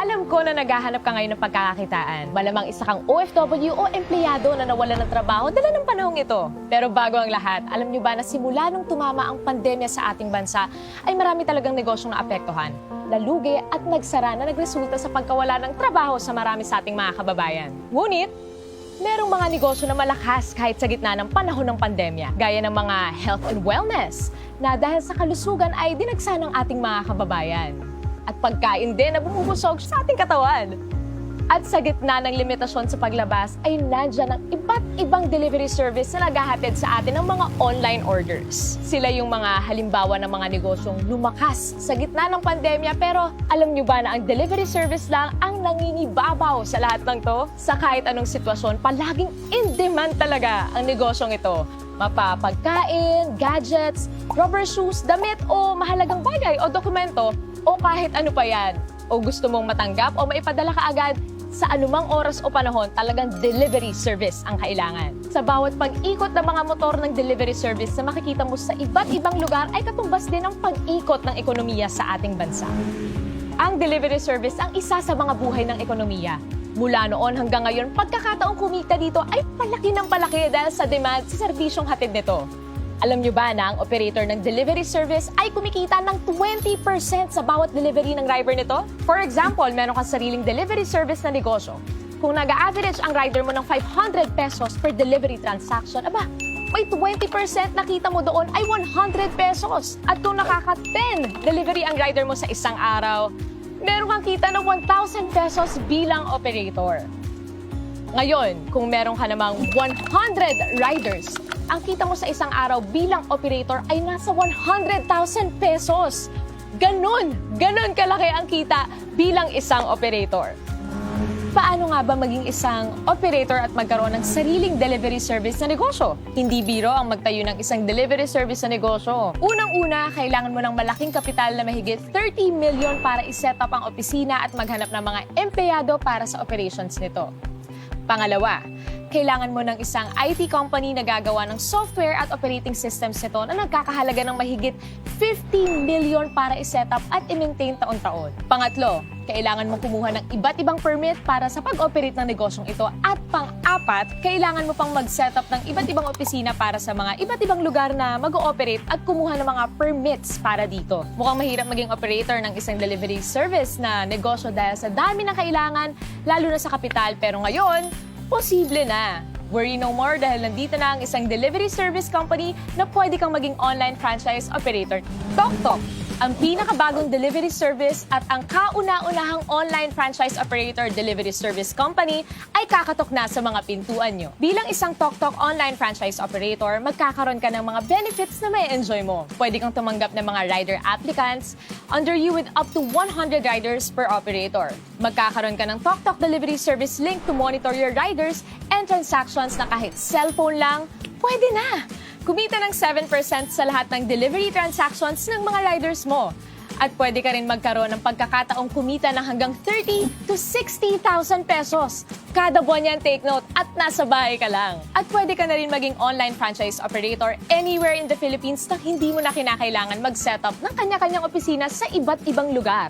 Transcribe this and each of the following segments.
Alam ko na naghahanap ka ngayon ng pagkakakitaan. Malamang isa kang OFW o empleyado na nawalan ng trabaho dala ng panahong ito. Pero bago ang lahat, alam niyo ba na simula nung tumama ang pandemya sa ating bansa, ay marami talagang negosyong naapektuhan, lalugi at nagsara na nagresulta sa pagkawala ng trabaho sa marami sa ating mga kababayan. Ngunit, merong mga negosyo na malakas kahit sa gitna ng panahon ng pandemya, gaya ng mga health and wellness, na dahil sa kalusugan ay dinagsa ng ating mga kababayan. At pagkain din na bumubusog sa ating katawan. At sa gitna ng limitasyon sa paglabas ay nandyan ang iba't ibang delivery service na naghahatid sa atin ng mga online orders. Sila yung mga halimbawa ng mga negosyong lumakas sa gitna ng pandemya, pero alam nyo ba na ang delivery service lang ang nangingibabaw sa lahat ng to? Sa kahit anong sitwasyon, palaging in demand talaga ang negosyong ito. Mapapagkain, gadgets, rubber shoes, damit o mahalagang bagay o dokumento o kahit ano pa yan. O gusto mong matanggap o maipadala ka agad, sa anumang oras o panahon, talagang delivery service ang kailangan. Sa bawat pag-ikot ng mga motor ng delivery service na makikita mo sa iba't ibang lugar ay katumbas din ang pag-ikot ng ekonomiya sa ating bansa. Ang delivery service ang isa sa mga buhay ng ekonomiya. Mula noon hanggang ngayon, pagkakataong kumita dito ay palaki ng palaki dahil sa demand sa serbisyong hatid nito. Alam nyo ba na ang operator ng delivery service ay kumikita ng 20% sa bawat delivery ng driver nito? For example, meron kang sariling delivery service na negosyo. Kung nag-average ang rider mo ng 500 pesos per delivery transaction, aba, may 20% na kita mo doon ay 100 pesos. At kung nakaka-10 delivery ang rider mo sa isang araw, meron kang kita ng 1,000 pesos bilang operator. Ngayon, kung meron ka namang 100 riders, ang kita mo sa isang araw bilang operator ay nasa 100,000 pesos. Ganon kalaki ang kita bilang isang operator. Paano nga ba maging isang operator at magkaroon ng sariling delivery service na negosyo? Hindi biro ang magtayo ng isang delivery service na negosyo. Unang-una, kailangan mo ng malaking kapital na mahigit 30 million para iset up ang opisina at maghanap ng mga empleyado para sa operations nito. Pangalawa, kailangan mo ng isang IT company na gagawa ng software at operating systems nito na nagkakahalaga ng mahigit 50 million para i-set up at i-maintain taon-taon. Pangatlo, kailangan mo kumuha ng iba't ibang permit para sa pag-operate ng negosyong ito. At pang-apat, kailangan mo pang mag-set up ng iba't ibang opisina para sa mga iba't ibang lugar na mag-ooperate at kumuha ng mga permits para dito. Mukhang mahirap maging operator ng isang delivery service na negosyo dahil sa dami ng kailangan, lalo na sa kapital, pero ngayon, posible na. Worry no more dahil nandito na ang isang delivery service company na pwede kang maging online franchise operator. TokTok, ang pinakabagong delivery service at ang kauna-unahang online franchise operator delivery service company ay kakatok na sa mga pintuan nyo. Bilang isang TokTok online franchise operator, magkakaroon ka ng mga benefits na may enjoy mo. Pwede kang tumanggap ng mga rider applicants under you with up to 100 riders per operator. Magkakaroon ka ng TokTok delivery service link to monitor your riders and transactions na kahit cellphone lang, pwede na. Kumita ng 7% sa lahat ng delivery transactions ng mga riders mo. At pwede ka rin magkaroon ng pagkakataong kumita ng hanggang 30 to 60,000 pesos. Kada buwan yan, take note, at nasa bahay ka lang. At pwede ka na rin maging online franchise operator anywhere in the Philippines na hindi mo na kinakailangan mag-set up ng kanya-kanyang opisina sa iba't ibang lugar.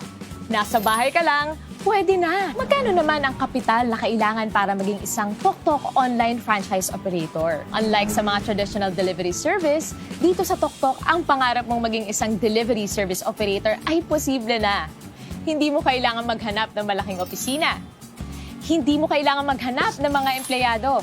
Nasa bahay ka lang, pwede na. Magkano naman ang kapital na kailangan para maging isang TokTok online franchise operator? Unlike sa mga traditional delivery service, dito sa TokTok, ang pangarap mong maging isang delivery service operator ay posible na. Hindi mo kailangan maghanap ng malaking opisina. Hindi mo kailangan maghanap ng mga empleyado.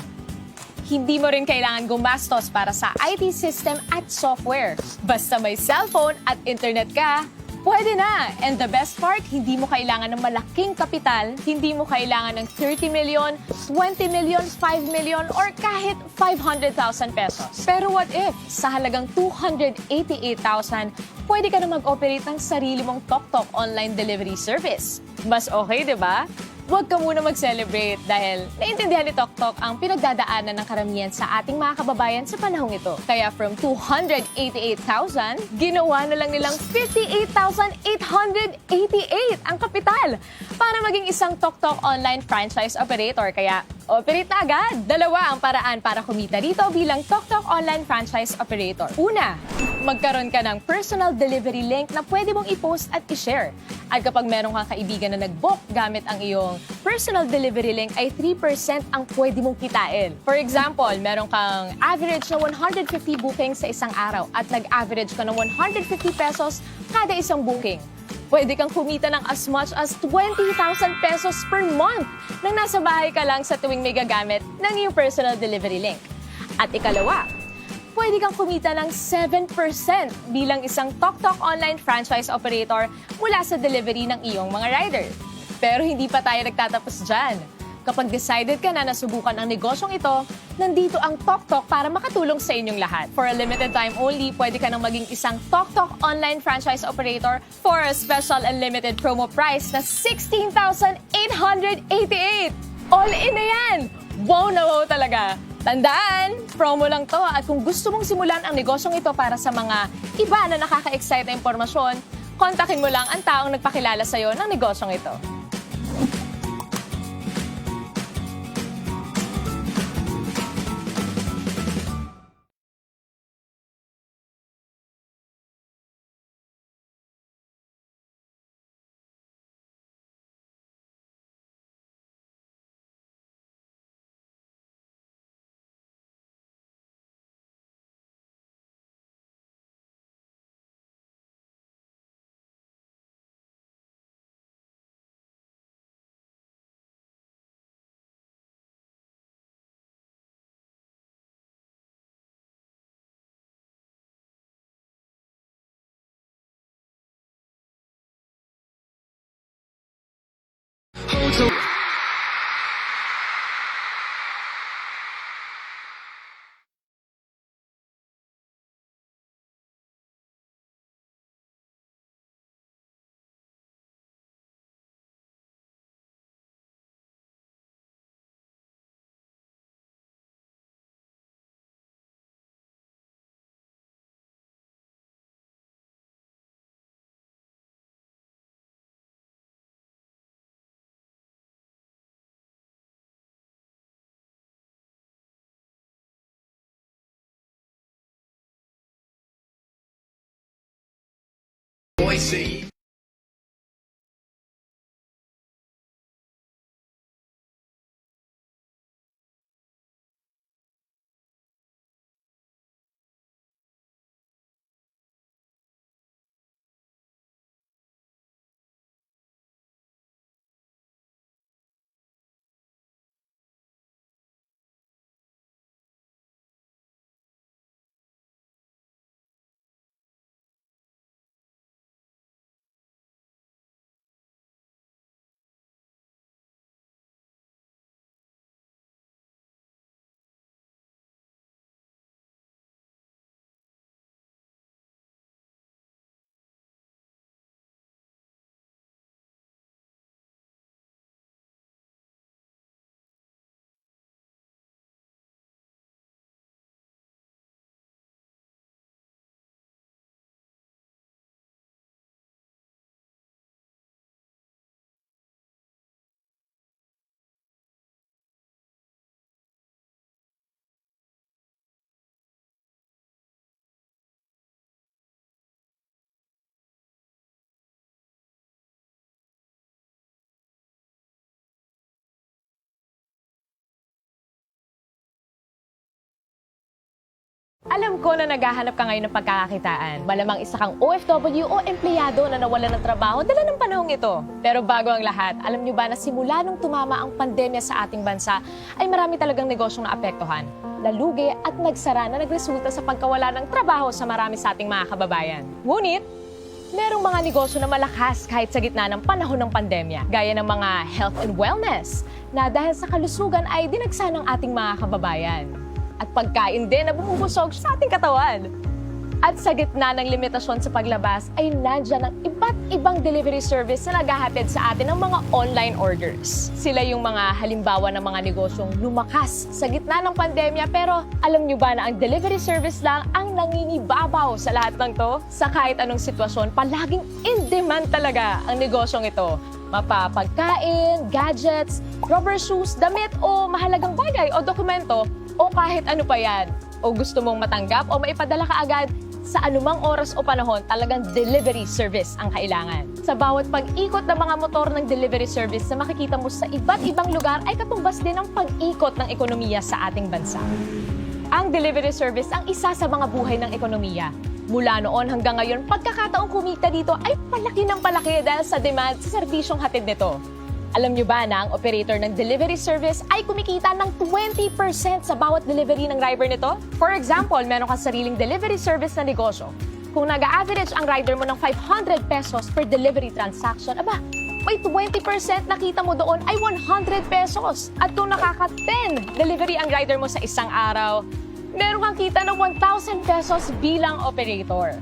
Hindi mo rin kailangan gumastos para sa IT system at software. Basta may cellphone at internet ka, pwede na! And the best part, hindi mo kailangan ng malaking kapital, hindi mo kailangan ng 30 million, 20 million, 5 million, or kahit 500,000 pesos. Pero what if, sa halagang 288,000, pwede ka na mag-operate ng sarili mong TokTok online delivery service? Mas okay, di ba? Huwag ka muna mag-celebrate dahil naintindihan ni TokTok ang pinagdadaanan ng karamihan sa ating mga kababayan sa panahong ito. Kaya from 288,000, ginawa na lang nilang 58,888 ang kapital para maging isang TokTok online franchise operator. Kaya Operate na agad! Dalawa ang paraan para kumita dito bilang TokTok online franchise operator. Una, magkaroon ka ng personal delivery link na pwede mong i-post at i-share. At kapag meron kang kaibigan na nag-book gamit ang iyong personal delivery link ay 3% ang pwede mong kitain. For example, meron kang average na 150 bookings sa isang araw at nag-average ka ng 150 pesos kada isang booking. Pwede kang kumita ng as much as 20,000 pesos per month nang nasa bahay ka lang sa tuwing may gagamit ng iyong personal delivery link. At ikalawa, pwede kang kumita ng 7% bilang isang TokTok online franchise operator mula sa delivery ng iyong mga rider. Pero hindi pa tayo nagtatapos dyan. Kapag decided ka na nasubukan ang negosyong ito, nandito ang TokTok para makatulong sa inyong lahat. For a limited time only, pwede ka nang maging isang TokTok online franchise operator for a special unlimited promo price na 16,888! All in na yan! Wow na wow talaga! Tandaan, promo lang to at kung gusto mong simulan ang negosyong ito para sa mga iba na nakaka-excite na impormasyon, kontakin mo lang ang taong nagpakilala sa'yo ng negosyong ito. Boise. Alam ko na naghahanap ka ngayon ng pagkakakitaan. Malamang isa kang OFW o empleyado na nawalan ng trabaho dala ng panahong ito. Pero bago ang lahat, alam niyo ba na simula nung tumama ang pandemya sa ating bansa, ay marami talagang negosyong naapektuhan, nalugi at nagsara na nagresulta sa pagkawala ng trabaho sa marami sa ating mga kababayan. Ngunit, merong mga negosyo na malakas kahit sa gitna ng panahon ng pandemya, gaya ng mga health and wellness, na dahil sa kalusugan ay dinagsa ng ating mga kababayan. At pagkain din na bumubusog sa ating katawan. At sa gitna ng limitasyon sa paglabas ay nandyan ang iba't ibang delivery service na naghahatid sa atin ng mga online orders. Sila yung mga halimbawa ng mga negosyong lumakas sa gitna ng pandemya, pero alam nyo ba na ang delivery service lang ang nangingibabaw sa lahat ng to? Sa kahit anong sitwasyon, palaging in demand talaga ang negosyong ito. Mapapagkain, gadgets, rubber shoes, damit o mahalagang bagay o dokumento o kahit ano pa yan. O gusto mong matanggap o maipadala ka agad, sa anumang oras o panahon, talagang delivery service ang kailangan. Sa bawat pag-ikot ng mga motor ng delivery service na makikita mo sa iba't ibang lugar ay katumbas din ang pag-ikot ng ekonomiya sa ating bansa. Ang delivery service ang isa sa mga buhay ng ekonomiya. Mula noon hanggang ngayon, pagkakataong kumita dito ay palaki ng palaki dahil sa demand sa serbisyong hatid nito. Alam nyo ba na ang operator ng delivery service ay kumikita ng 20% sa bawat delivery ng driver nito? For example, meron kang sariling delivery service na negosyo. Kung nag-average ang rider mo ng 500 pesos per delivery transaction, aba, may 20% na kita mo doon ay 100 pesos. At kung nakaka-10 delivery ang rider mo sa isang araw, meron kang kita ng 1,000 pesos bilang operator.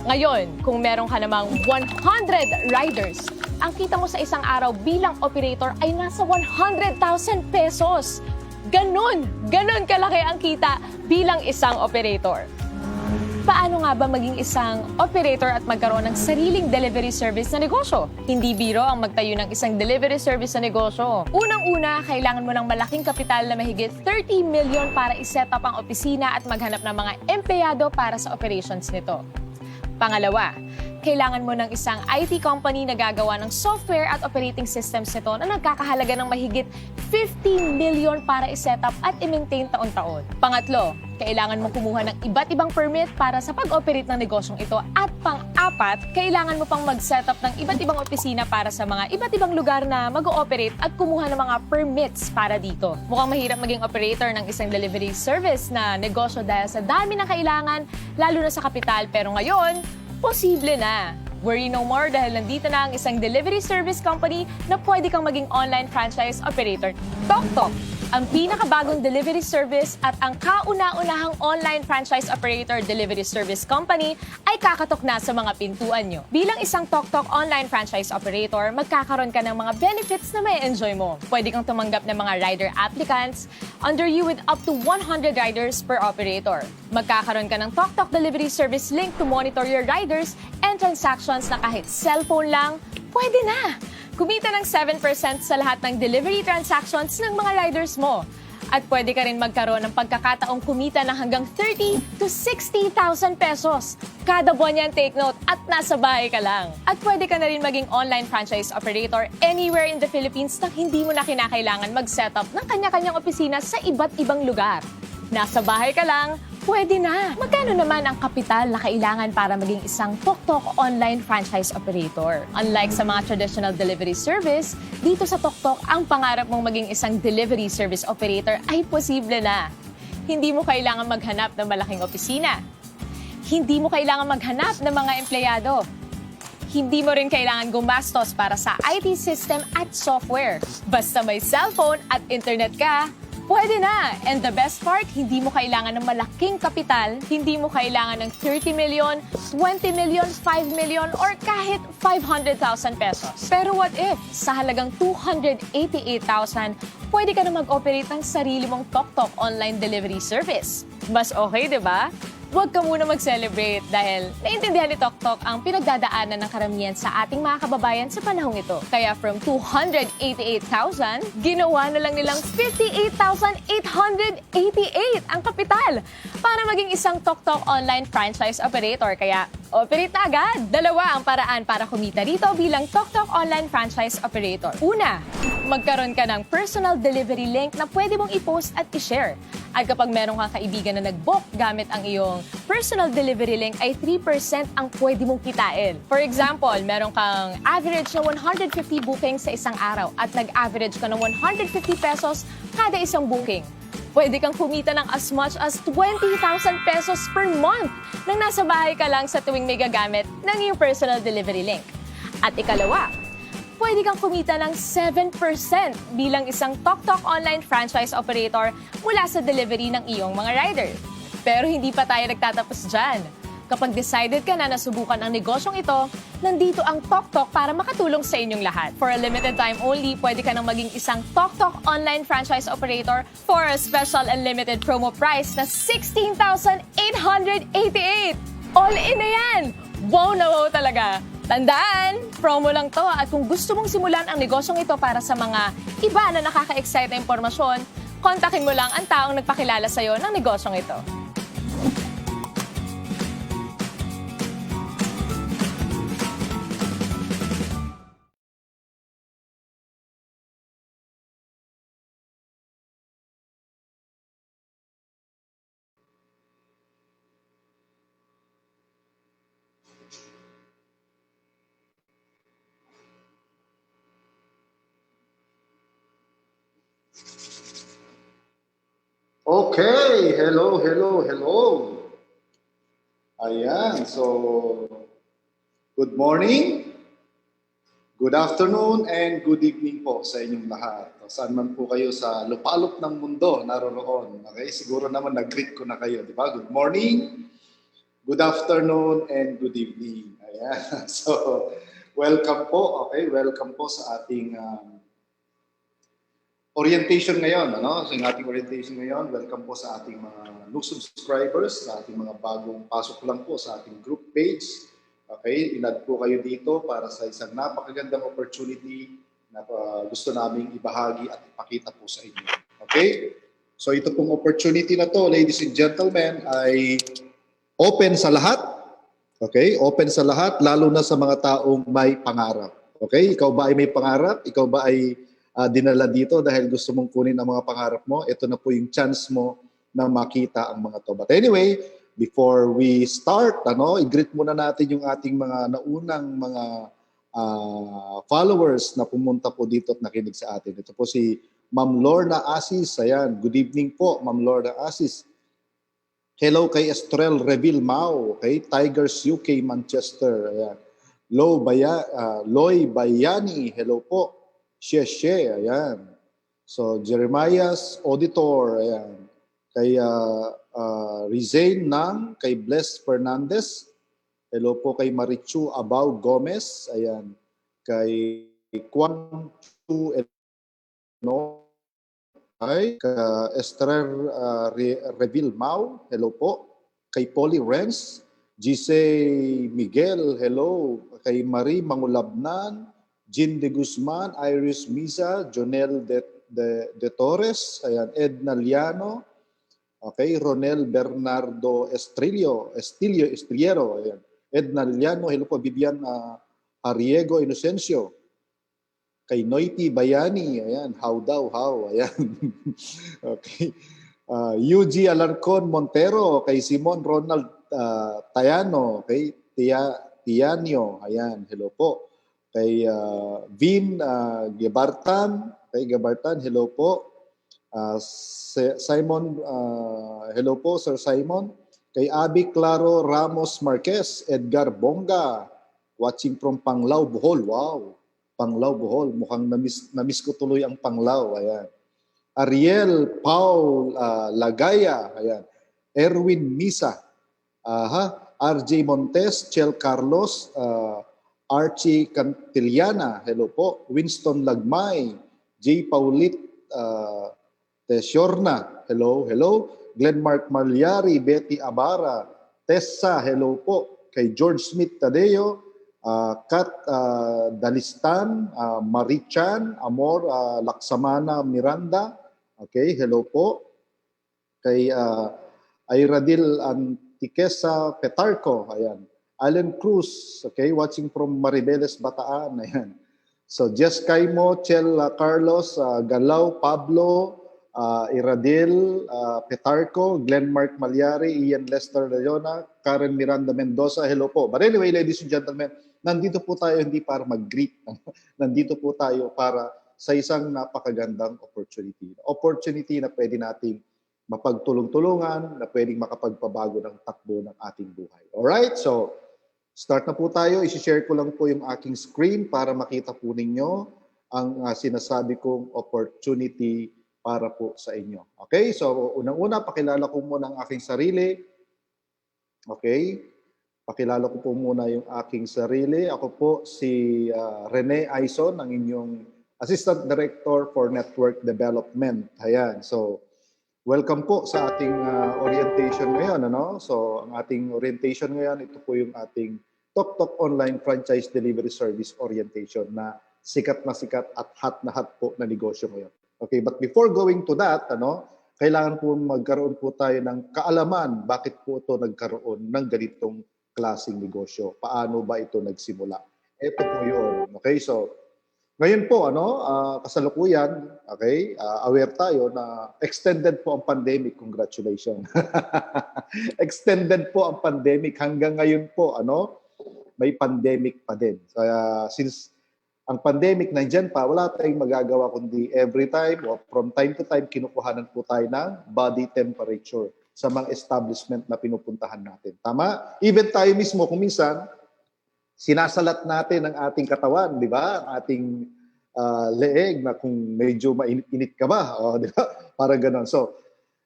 Ngayon, kung meron ka namang 100 riders, ang kita mo sa isang araw bilang operator ay nasa 100,000 pesos. Ganon kalaki ang kita bilang isang operator. Paano nga ba maging isang operator at magkaroon ng sariling delivery service na negosyo? Hindi biro ang magtayo ng isang delivery service na negosyo. Unang-una, kailangan mo ng malaking kapital na mahigit 30 million para iset up ang opisina at maghanap ng mga empleyado para sa operations nito. Pangalawa, kailangan mo ng isang IT company na gagawa ng software at operating systems nito na nagkakahalaga ng mahigit 50 million para iset up at i-maintain taon-taon. Pangatlo, kailangan mo kumuha ng iba't ibang permit para sa pag-operate ng negosyong ito. At pang-apat, kailangan mo pang mag-set up ng iba't ibang opisina para sa mga iba't ibang lugar na mag-ooperate at kumuha ng mga permits para dito. Mukhang mahirap maging operator ng isang delivery service na negosyo dahil sa dami ng kailangan, lalo na sa kapital. Pero ngayon, posible na. Worry no more dahil nandito na ang isang delivery service company na pwede kang maging online franchise operator. TokTok, ang pinakabagong delivery service at ang kauna-unahang online franchise operator delivery service company ay kakatok na sa mga pintuan nyo. Bilang isang TokTok online franchise operator, magkakaroon ka ng mga benefits na may enjoy mo. Pwede kang tumanggap ng mga rider applicants under you with up to 100 riders per operator. Magkakaroon ka ng TokTok delivery service link to monitor your riders and transactions na kahit cellphone lang, pwede na! Kumita ng 7% sa lahat ng delivery transactions ng mga riders mo. At pwede ka rin magkaroon ng pagkakataong kumita ng hanggang 30 to 60,000 pesos. Kada buwan yan, take note, at nasa bahay ka lang. At pwede ka na rin maging online franchise operator anywhere in the Philippines nang hindi mo na kinakailangan mag-set up ng kanya-kanyang opisina sa iba't ibang lugar. Nasa bahay ka lang, pwede na. Magkano naman ang kapital na kailangan para maging isang TokTok online franchise operator? Unlike sa mga traditional delivery service, dito sa TokTok, ang pangarap mong maging isang delivery service operator ay posible na. Hindi mo kailangan maghanap ng malaking opisina. Hindi mo kailangan maghanap ng mga empleyado. Hindi mo rin kailangan gumastos para sa IT system at software. Basta may cellphone at internet ka, pwede na! And the best part, hindi mo kailangan ng malaking kapital, hindi mo kailangan ng 30 million, 20 million, 5 million, or kahit 500,000 pesos. Pero what if, sa halagang 288,000, pwede ka na mag-operate ng sarili mong TokTok online delivery service? Mas okay, di ba? Huwag ka muna mag-celebrate dahil naintindihan ni TokTok ang pinagdadaanan ng karamihan sa ating mga kababayan sa panahong ito. Kaya from 288,000, ginawa na lang nilang 58,888 ang kapital para maging isang TokTok online franchise operator. Kaya operate na agad! Dalawa ang paraan para kumita rito bilang TokTok online franchise operator. Una, magkaroon ka ng personal delivery link na pwede mong i-post at i-share. At kapag meron kang kaibigan na nag-book gamit ang iyong personal delivery link ay 3% ang pwede mong kitain. For example, meron kang average na 150 bookings sa isang araw at nag-average ka ng 150 pesos kada isang booking. Pwede kang kumita ng as much as 20,000 pesos per month nang nasa bahay ka lang sa tuwing may gagamit ng iyong personal delivery link. At ikalawa, pwede kang kumita ng 7% bilang isang TokTok online franchise operator mula sa delivery ng iyong mga rider. Pero hindi pa tayo nagtatapos dyan. Kapag decided ka na nasubukan ang negosyong ito, nandito ang TokTok para makatulong sa inyong lahat. For a limited time only, pwede ka nang maging isang TokTok online franchise operator for a special and limited promo price na 16,888! All in na yan! Wow na wow talaga! Tandaan, promo lang to at kung gusto mong simulan ang negosyong ito para sa mga iba na nakaka-excite na impormasyon, kontakin mo lang ang taong nagpakilala sa'yo ng negosyong ito. Okay, hello. Ayan, so good morning, good afternoon, and good evening po sa inyong lahat. Saan man po kayo sa lupalop ng mundo naroroon. Okay, siguro naman nag-greet ko na kayo, di ba? Good morning, good afternoon, and good evening. Ayan, so welcome po, okay? Welcome po sa ating orientation ngayon, ano? So yung ating orientation ngayon, welcome po sa ating mga new subscribers, sa ating mga bagong pasok lang po sa ating group page. Okay, inad po kayo dito para sa isang napakagandang opportunity na gusto naming ibahagi at ipakita po sa inyo. Okay? So ito pong opportunity na to, ladies and gentlemen, ay open sa lahat. Okay? Open sa lahat, lalo na sa mga taong may pangarap. Okay? Ikaw ba ay may pangarap? Ikaw ba ay dinala dito dahil gusto mong kunin ang mga pangarap mo? Ito na po yung chance mo na makita ang mga to. But anyway, before we start, i-greet muna natin yung ating mga naunang mga followers na pumunta po dito at nakinig sa atin. Ito po si Ma'am Lorna Asis. Ayan, good evening po, Ma'am Lorna Asis. Hello kay Estrel Reville Mau, okay? Tigers UK Manchester. Ayan. Loy Bayani, hello po. Sheshe, ayan. So, Jeremiah's Auditor, ayan. Kay Rizane Nang, kay Bless Fernandez. Hello po kay Marichu Abao Gomez, ayan. Kay Kwan Chu Eno, kay Esther Reville Mau, hello po. Kay Polly Renz, Gise Miguel, hello. Kay Marie Mangulabnan, Jean de Guzman, Iris Misa, Jonel de Torres, ayan, Edna Liano, okay, Ronel Bernardo Estilio, ayan, Edna Liano, hello po, Vivian Arriego Inocencio, kay Noiti Bayani, ayan, how, ayan, okay, UG Alarcon Montero, kay Simon Ronald Tayano, kay Tianio, ayan, hello po. Kay Vin Gabartan, hello po. Simon, hello po, Sir Simon. Kay Abby Claro Ramos Marquez, Edgar Bonga, watching from Panglao, Bohol. Wow, Panglao, Bohol. Mukhang na-miss ko tuloy ang Panglao. Ayan. Ariel Paul Lagaya, ayan. Erwin Misa, RJ Montes, Chel Carlos, Archie Cantillana, hello po. Winston Lagmay, J. Paulit Tesiorna, hello. Glenmark Malyari, Betty Abara, Tessa, hello po. Kay George Smith Tadeo, Kat Dalistan, Marichan, Amor Laksamana Miranda, okay, hello po. Kay Ayradil Antiquesa Petarco, ayan. Alan Cruz, okay, watching from Maribeles, Bataan, ayan. So, Jess Caimo, Chel Carlos, Galao, Pablo, Iradil, Petarco, Glenmark Malyari, Ian Lester Leona, Karen Miranda Mendoza, hello po. But anyway, ladies and gentlemen, nandito po tayo hindi para mag-greet. Nandito po tayo para sa isang napakagandang opportunity. Opportunity na pwede nating mapagtulong-tulungan, na pwedeng makapagpabago ng takbo ng ating buhay. Alright, so start na po tayo. I-share ko lang po yung aking screen para makita po ninyo ang sinasabi kong opportunity para po sa inyo. Okay? So, unang-una, pakilala ko muna ang aking sarili. Okay? Pakilala ko po muna yung aking sarili. Ako po si Rene Aison, ang inyong Assistant Director for Network Development. Ayan. So, welcome po sa ating orientation ngayon. Ano? So, ang ating orientation ngayon, ito po yung ating Tok Online Franchise Delivery Service Orientation na sikat at hot na hot po na negosyo ngayon. Okay, but before going to that, kailangan po magkaroon po tayo ng kaalaman bakit po ito nagkaroon ng ganitong klaseng negosyo. Paano ba ito nagsimula? Ito po yun. Okay, so ngayon po, kasalukuyan, okay, aware tayo na extended po ang pandemic. Congratulations. Extended po ang pandemic. Hanggang ngayon po, may pandemic pa din. Kaya since ang pandemic nandyan pa, wala tayong magagawa kundi every time o from time to time, kinukuhanan po tayo ng body temperature sa mga establishment na pinupuntahan natin. Tama? Even tayo mismo, kung minsan, sinasalat natin ang ating katawan, di ba? Ang ating leeg na kung medyo mainit ka ba, di ba? Parang gano'n. So,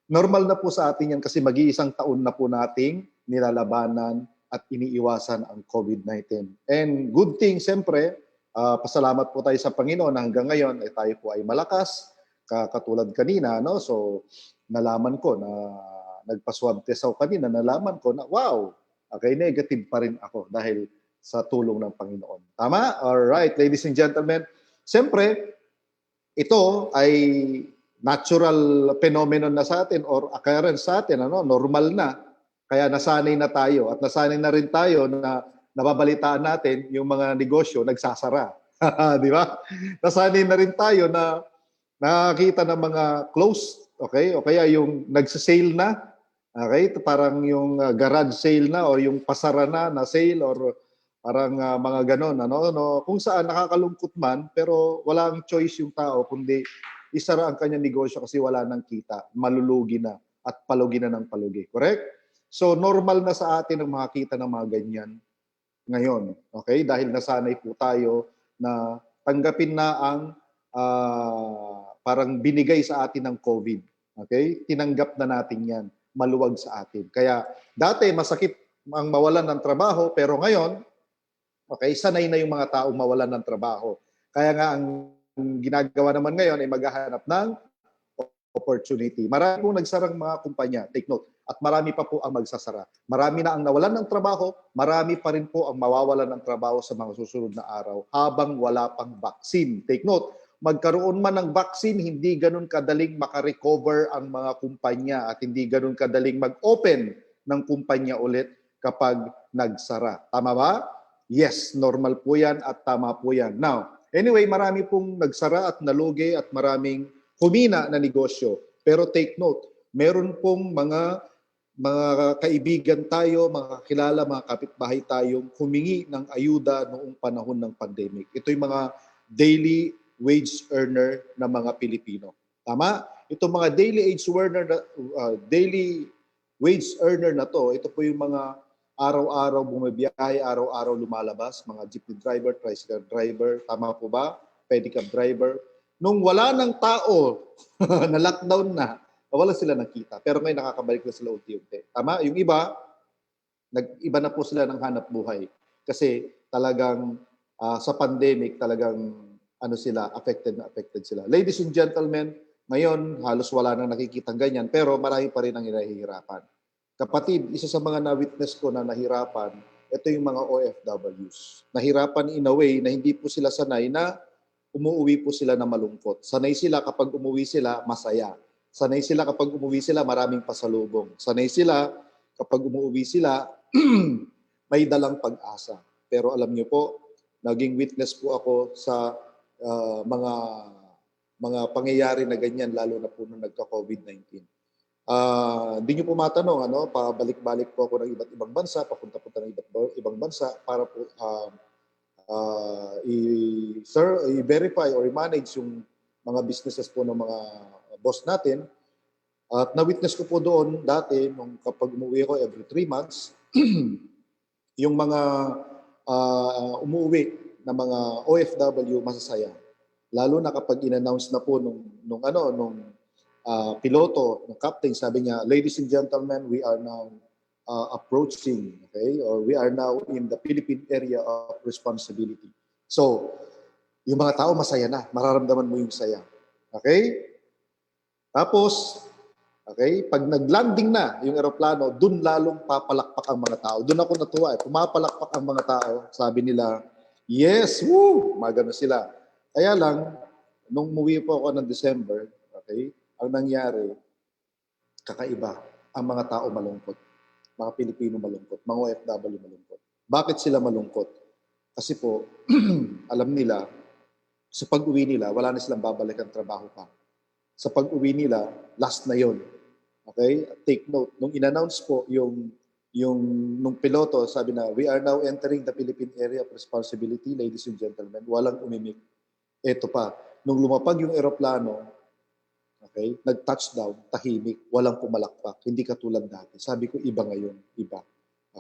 normal na po sa atin yan kasi mag-iisang taon na po nating nilalabanan at iniiwasan ang COVID-19. And good thing, siyempre, pasalamat po tayo sa Panginoon na hanggang ngayon tayo po ay malakas, katulad kanina, So, nalaman ko na nagpa-swab test ako kanina, nalaman ko na, wow, okay, negative pa rin ako dahil sa tulong ng Panginoon. Tama? Alright, ladies and gentlemen. Siyempre, ito ay natural phenomenon na sa atin or occurrence sa atin, normal na. Kaya nasanay na tayo at nasanay na rin tayo na nababalitaan natin yung mga negosyo nagsasara. Di ba? Nasanay na rin tayo na nakakita ng mga closed, okay? O kaya yung nagsasale na, okay? Parang yung garage sale na o yung pasara na sale or parang mga ganon, kung saan nakakalungkot man, pero walang choice yung tao, kundi isara ang kanyang negosyo kasi wala nang kita, malulugi na at palugi na ng palugi. Correct? So, normal na sa atin ang makakita ng mga ganyan ngayon. Okay? Dahil nasanay po tayo na tanggapin na ang parang binigay sa atin ng COVID. Okay? Tinanggap na natin yan. Maluwag sa atin. Kaya dati masakit ang mawalan ng trabaho, pero ngayon, okay, sanay na yung mga taong mawalan ng trabaho. Kaya nga ang ginagawa naman ngayon ay maghahanap ng opportunity. Marami pong nagsarang mga kumpanya, take note, at marami pa po ang magsasara. Marami na ang nawalan ng trabaho, marami pa rin po ang mawawalan ng trabaho sa mga susunod na araw habang wala pang vaccine. Take note, magkaroon man ng vaccine, hindi ganun kadaling makarecover ang mga kumpanya at hindi ganun kadaling mag-open ng kumpanya ulit kapag nagsara. Tama ba? Yes, normal po yan at tama po yan. Now, anyway, marami pong nagsara at nalugi at maraming humina na negosyo. Pero take note, meron pong mga kaibigan tayo, mga kakilala, mga kapitbahay tayong humingi ng ayuda noong panahon ng pandemic. Ito yung mga daily wage earner na mga Pilipino. Tama? Ito mga daily wage earner na to, ito po yung mga araw-araw bumabiyahe, araw-araw lumalabas, mga jeepney driver, tricycle driver, tama po ba? Pedicab driver. Nung wala ng tao, na lockdown na, wala sila ng kita. Pero ngayon nakakabalik na sila unti-unti. Tama? Yung iba, nag-iba na po sila ng hanap buhay. Kasi talagang sa pandemic, talagang affected sila. Ladies and gentlemen, ngayon halos wala nang nakikitang ganyan, pero marami pa rin ang nahihirapan. Kapatid, isa sa mga na-witness ko na nahirapan, ito yung mga OFWs. Nahirapan in a way na hindi po sila sanay na umuwi po sila na malungkot. Sanay sila kapag umuwi sila, masaya. Sanay sila kapag umuwi sila, maraming pasalubong. Sanay sila kapag umuwi sila, may dalang pag-asa. Pero alam niyo po, naging witness po ako sa mga pangyayari na ganyan, lalo na po nung nagka-COVID-19. Hindi niyo po matanong, pabalik-balik po ako ng iba't ibang bansa, papunta-punta ng iba't ibang bansa para po i-verify or i-manage yung mga businesses po ng mga boss natin. At na-witness ko po doon dati, nung kapag umuwi ako every 3 months, yung mga umuwi na mga OFW masasaya. Lalo na kapag in-announce na po nung piloto, ng captain, sabi niya, "Ladies and gentlemen, we are now approaching, okay? Or we are now in the Philippine area of responsibility." So, yung mga tao masaya na, mararamdaman mo yung saya. Okay? Tapos, Okay? Pag naglanding na yung eroplano, dun lalong papalakpak ang mga tao. Dun ako natuwa. Pumapalakpak ang mga tao. Sabi nila, yes, woo! Magano sila. Kaya lang, nung umuwi po ako ng December, okay, ang nangyari, kakaiba. Ang mga tao malungkot. Mga Pilipino malungkot. Mga OFW malungkot. Bakit sila malungkot? Kasi po, alam nila, sa pag-uwi nila, wala na silang babalikan trabaho pa. Sa pag-uwi nila, last na yon. Okay? Take note. Nung in-announce po nung piloto, sabi na, we are now entering the Philippine Area of Responsibility, ladies and gentlemen. Walang umimik. Ito pa, nung lumapag yung eroplano, okay, nag-touchdown, tahimik, walang pumalakpak. Hindi katulad dati. Sabi ko, iba ngayon. Iba.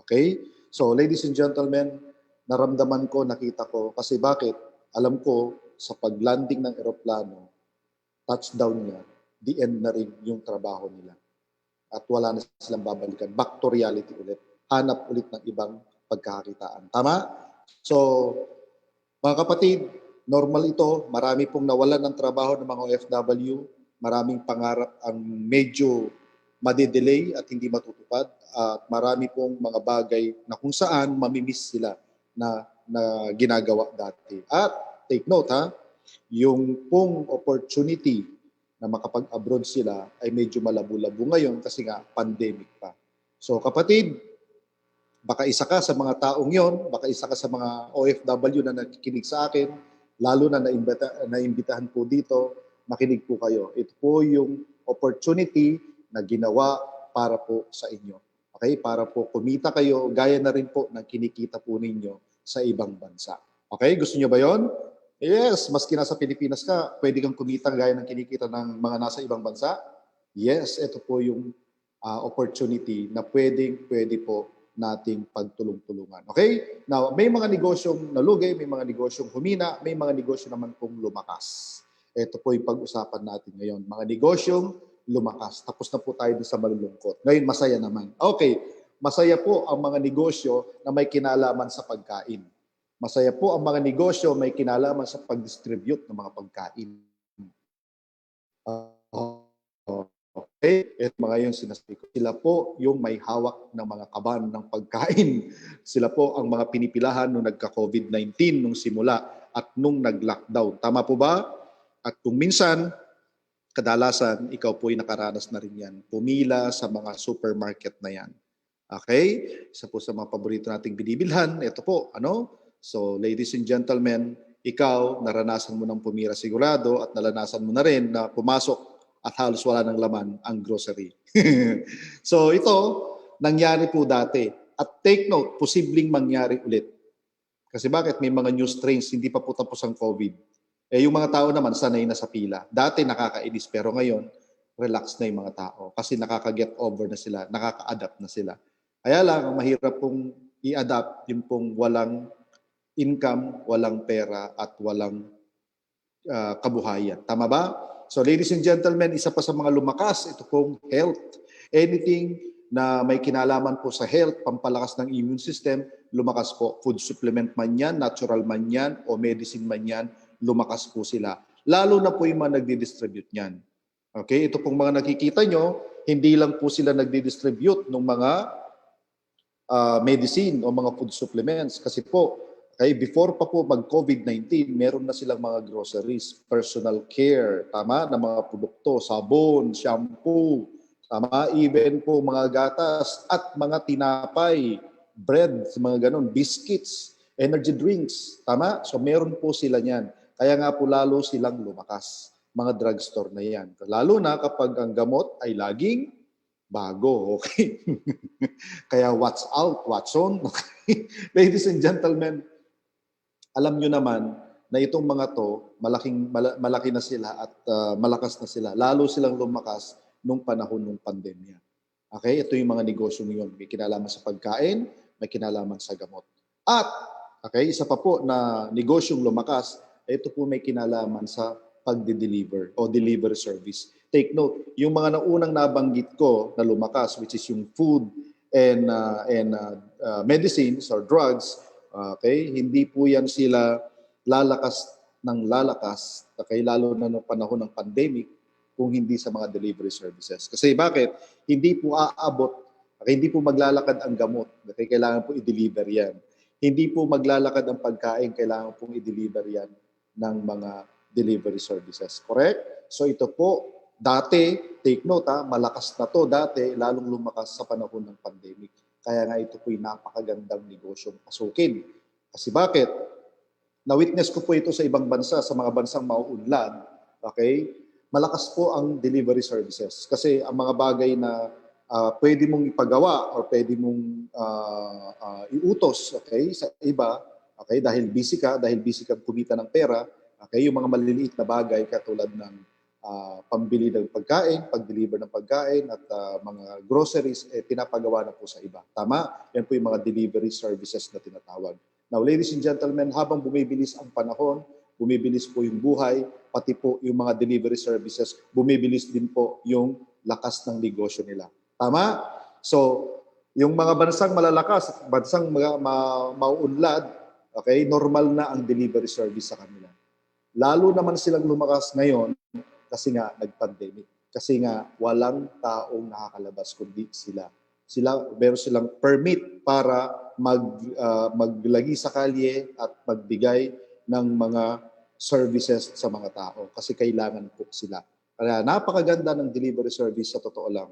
Okay? So, ladies and gentlemen, naramdaman ko, nakita ko. Kasi bakit? Alam ko, sa pag-landing ng eroplano, touchdown niya, the end na rin yung trabaho nila. At wala na silang babalikan. Back to reality ulit. Hanap ulit ng ibang pagkakakitaan. Tama? So, mga kapatid, normal ito. Marami pong nawalan ng trabaho ng mga OFW. Maraming pangarap ang medyo madidelay at hindi matutupad. At marami pong mga bagay na kung saan mamimiss sila na ginagawa dati. At take note ha, yung pong opportunity na makapag-abroad sila ay medyo malabo-labo ngayon kasi nga pandemic pa. So kapatid, baka isa ka sa mga taong yon, baka isa ka sa mga OFW na nakikinig sa akin, lalo na naimbitahan po dito, makinig po kayo. Ito po yung opportunity na ginawa para po sa inyo. Okay? Para po kumita kayo, gaya na rin po ng kinikita po ninyo sa ibang bansa. Okay? Gusto nyo ba yon? Yes, maski nasa Pilipinas ka, pwede kang kumita gaya ng kinikita ng mga nasa ibang bansa. Yes, ito po yung opportunity na pwede po nating pagtulong-tulungan. Okay? Now, may mga negosyong nalugay, may mga negosyong humina, may mga negosyo naman pong lumakas. Ito po yung pag-usapan natin ngayon. Mga negosyong lumakas. Tapos na po tayo sa malulungkot. Ngayon, masaya naman. Okay, masaya po ang mga negosyo na may kinalaman sa pagkain. Masaya po ang mga negosyo may kinalaman sa pag-distribute ng mga pagkain. Okay, ito mga yung sinasabi ko. Sila po yung may hawak ng mga kaban ng pagkain. Sila po ang mga pinipilahan nung nagka-COVID-19 nung simula at nung nag-lockdown. Tama po ba? At kung minsan, kadalasan, ikaw po ay nakaranas na rin yan. Pumila sa mga supermarket na yan. Okay? Isa po sa mga paborito nating binibilhan. Ito po, ano? So, ladies and gentlemen, ikaw, naranasan mo ng pumira sigurado at naranasan mo na rin na pumasok at halos wala ng laman ang grocery. So, ito, nangyari po dati. At take note, posibleng mangyari ulit. Kasi bakit? May mga new strains, hindi pa po tapos ang COVID. Yung mga tao naman, sanay na sa pila. Dati nakakainis, pero ngayon, relax na yung mga tao. Kasi nakaka-get over na sila, nakaka-adapt na sila. Kaya lang, mahirap pong i-adapt yung pong walang income, walang pera, at walang kabuhayan. Tama ba? So ladies and gentlemen, isa pa sa mga lumakas, ito pong health. Anything na may kinalaman po sa health, pampalakas ng immune system, lumakas po. Food supplement man yan, natural man yan, o medicine man yan, lumakas po sila. Lalo na po yung mga nagdi-distribute niyan. Okay? Ito pong mga nakikita nyo, hindi lang po sila nagdi-distribute ng mga medicine o mga food supplements. Kasi po, okay, before pa po mag-COVID-19, meron na silang mga groceries, personal care, tama, na mga produkto, sabon, shampoo, tama, even po mga gatas at mga tinapay, bread, mga ganun, biscuits, energy drinks, tama? So meron po sila niyan. Kaya nga po lalo silang lumakas, mga drugstore na yan. Lalo na kapag ang gamot ay laging bago, okay? Kaya watch out, watch on. Okay? Ladies and gentlemen, alam nyo naman na itong mga to, malaki na sila at malakas na sila. Lalo silang lumakas nung panahon ng pandemya. Okay? Ito yung mga negosyo ngayon. May kinalaman sa pagkain, may kinalaman sa gamot. At, okay, isa pa po na negosyong lumakas, ito po may kinalaman sa pagde-deliver o delivery service. Take note, yung mga naunang nabanggit ko na lumakas, which is yung food and medicines or drugs, okay, hindi po yan sila lalakas ng lalakas, okay, lalo na noong panahon ng pandemic, kung hindi sa mga delivery services. Kasi bakit? Hindi po aabot, hindi po maglalakad ang gamot. Okay, kailangan po i-deliver yan. Hindi po maglalakad ang pagkain, kailangan pong i-deliver yan ng mga delivery services. Correct? So ito po, dati, take note malakas na to dati, lalong lumakas sa panahon ng pandemic. Kaya nga ito po'y napakagandang negosyong pasukin. Kasi bakit? Na-witness ko po ito sa ibang bansa, sa mga bansang mauunlad. Okay? Malakas po ang delivery services. Kasi ang mga bagay na pwede mong ipagawa or pwede mong iutos, okay, sa iba, okay, dahil busy ka kumita ng pera, okay, yung mga maliliit na bagay katulad ng pambili ng pagkain, pag-deliver ng pagkain at mga groceries, pinapagawa na po sa iba. Tama? Yan po yung mga delivery services na tinatawag. Now, ladies and gentlemen, habang bumibilis ang panahon, bumibilis po yung buhay, pati po yung mga delivery services, bumibilis din po yung lakas ng negosyo nila. Tama? So, yung mga bansang malalakas, bansang mauunlad, okay, normal na ang delivery service sa kanila. Lalo naman silang lumakas ngayon kasi nga nag-pandemic. Kasi nga walang taong nakakalabas kundi sila. Meron silang permit para maglagi sa kalye at magbigay ng mga services sa mga tao kasi kailangan po sila. Kaya napakaganda ng delivery service sa totoo lang.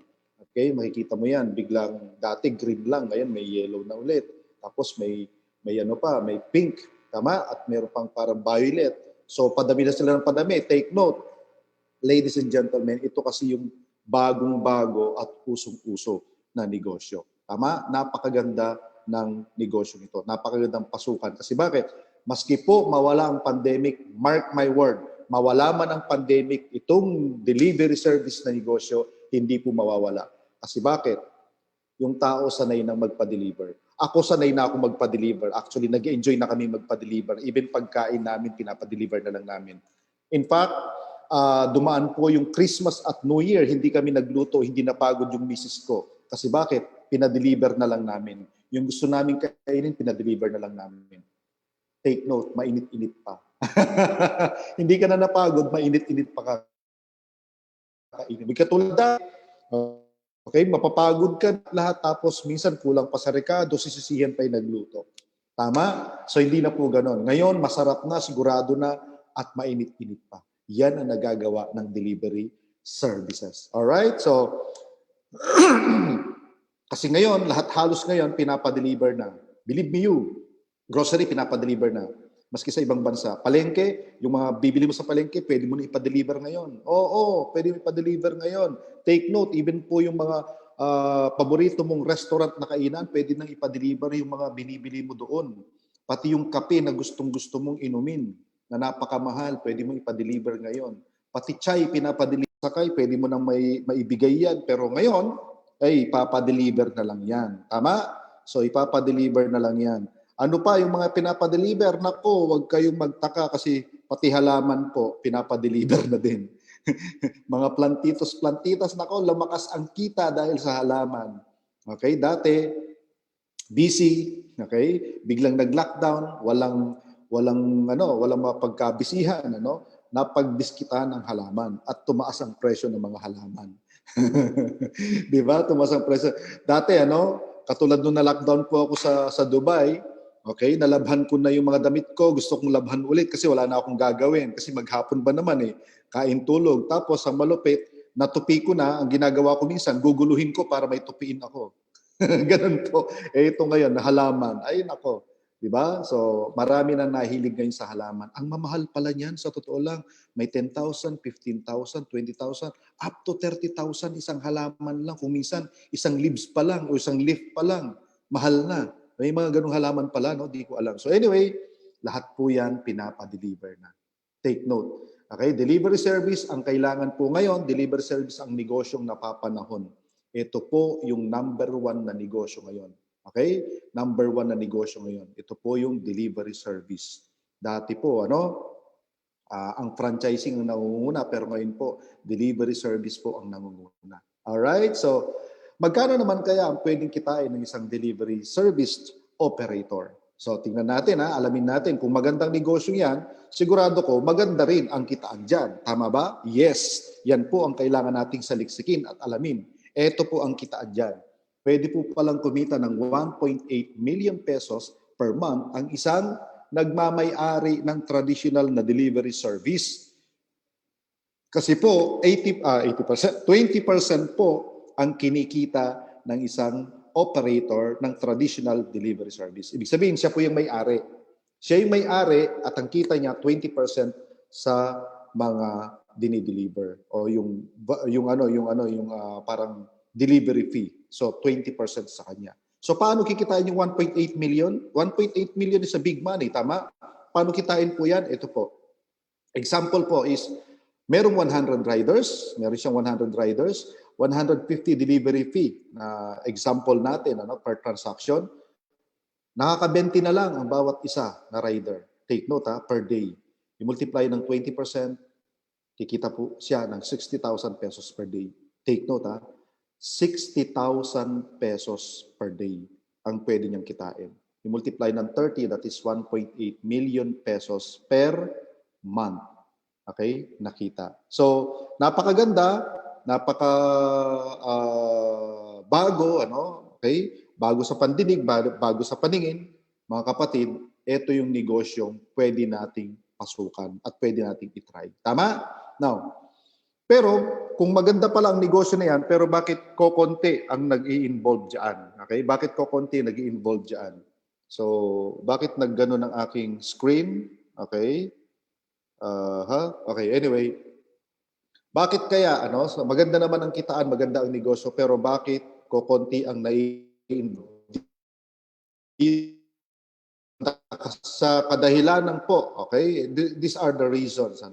Okay, makikita mo yan, biglang dati green lang, ngayon may yellow na ulit. Tapos may pink, tama? At meron pang parang violet. So padami na sila ng padami. Take note, ladies and gentlemen, ito kasi yung bagong-bago at usong-uso na negosyo. Tama? Napakaganda ng negosyo nito. Napakagandang pasukan. Kasi bakit? Maski po mawala ang pandemic, mark my word, mawala man ang pandemic, itong delivery service na negosyo, hindi po mawawala. Kasi bakit? Yung tao sanay nang magpa-deliver. Ako sanay na ako magpa-deliver. Actually, nag-enjoy na kami magpa-deliver. Even pagkain namin, pinapa-deliver na lang namin. In fact, dumaan po yung Christmas at New Year, hindi kami nagluto, hindi napagod yung misis ko. Kasi bakit? Pinadeliver na lang namin. Yung gusto namin kainin, pinadeliver na lang namin. Take note, mainit-init pa. Hindi ka na napagod, mainit-init pa kakainin. Katulad dati, okay, mapapagod ka lahat tapos minsan kulang pa sa rekado, sisisihan pa yung nagluto. Tama? So hindi na po ganon. Ngayon, masarap na, sigurado na, at mainit-init pa. Yan ang nagagawa ng delivery services. Alright? So, kasi ngayon, halos ngayon, pinapa-deliver na. Believe me you, grocery, pinapa-deliver na. Maski sa ibang bansa. Palengke, yung mga bibili mo sa palengke, pwede mo na ipa-deliver ngayon. Oo, pwede mo ipa-deliver ngayon. Take note, even po yung mga paborito mong restaurant na kainan, pwede nang ipa-deliver yung mga binibili mo doon. Pati yung kape na gustong-gusto mong inumin, na napakamahal, pwede mo ipa-deliver ngayon. Pati chai, pinapa-deliver sa kay, pwede mo nang maibigay yan. Pero ngayon, ay ipapa-deliver na lang yan. Tama? So, ipapa-deliver na lang yan. Ano pa yung mga pinapa-deliver? Nako, huwag kayong magtaka kasi pati halaman po, pinapa-deliver na din. Mga plantitas, nako, lumakas ang kita dahil sa halaman. Okay, dati, busy, okay, biglang nag-lockdown, walang mapagkabisihan, napagdiskitan ng halaman at tumaas ang presyo ng mga halaman. Di ba? Tumaas ang presyo. Dati, katulad nung na-lockdown po ako sa Dubai, okay, nalabhan ko na yung mga damit ko, gusto kong labhan ulit kasi wala na akong gagawin. Kasi maghapon ba naman kain tulog. Tapos ang malupit, natupi ko na, ang ginagawa ko minsan, guguluhin ko para may tupiin ako. Ganun po. Ito ngayon, halaman. Ay, nako. Diba? So, marami na nahilig ngayon sa halaman. Ang mamahal pala niyan, sa totoo lang, may 10,000, 15,000, 20,000, up to 30,000 isang halaman lang. Kung minsan, isang leaves pa lang o isang leaf pa lang, mahal na. May mga ganung halaman pala, di ko alam. So anyway, lahat po yan pinapa-deliver na. Take note. Okay, delivery service, ang kailangan po ngayon, delivery service ang negosyong napapanahon. Ito po yung number 1 na negosyo ngayon. Okay? Number 1 na negosyo ngayon. Ito po yung delivery service. Dati po, ang franchising ang nangunguna, pero ngayon po, delivery service po ang nangunguna. Alright? So, magkano naman kaya ang pwedeng kitain ng isang delivery service operator? So, tingnan natin, alamin natin. Kung magandang negosyo yan, sigurado ko, maganda rin ang kitaan dyan. Tama ba? Yes. Yan po ang kailangan nating saliksikin at alamin. Ito po ang kitaan dyan. Pwede po palang kumita ng 1.8 million pesos per month ang isang nagmamay-ari ng traditional na delivery service. Kasi po, 20% po ang kinikita ng isang operator ng traditional delivery service. Ibig sabihin, siya po yung may-ari. Siya yung may-ari at ang kita niya 20% sa mga dinideliver o yung parang delivery fee. So 20% sa kanya. So paano kikitain yung 1.8 million? 1.8 million is a big money, tama? Paano kitain po yan? Ito po. Example po is merong 100 riders, meron siyang 100 riders, 150 delivery fee na example natin per transaction. Nakaka-20 na lang ang bawat isa na rider. Take note per day. I-multiply ng 20%, kikita po siya ng 60,000 pesos per day. Take note 60,000 pesos per day ang pwede niyang kitain. I-multiply ng 30, that is 1.8 million pesos per month. Okay? Nakita. So, napakaganda, bago, okay? Bago sa pandinig, bago sa paningin, mga kapatid, ito yung negosyong pwede nating pasukan at pwede nating itry. Tama? Now, pero kung maganda pala ang negosyo na yan, pero bakit kokonti ang nag-i-involve dyan? Okay? Bakit kokonti nag-i-involve dyan? So, bakit naggano ng aking screen? Okay? Okay, anyway. Bakit kaya, so maganda naman ang kitaan, maganda ang negosyo, pero bakit kokonti ang nai-involve? Sa kadahilanan po, okay? These are the reasons,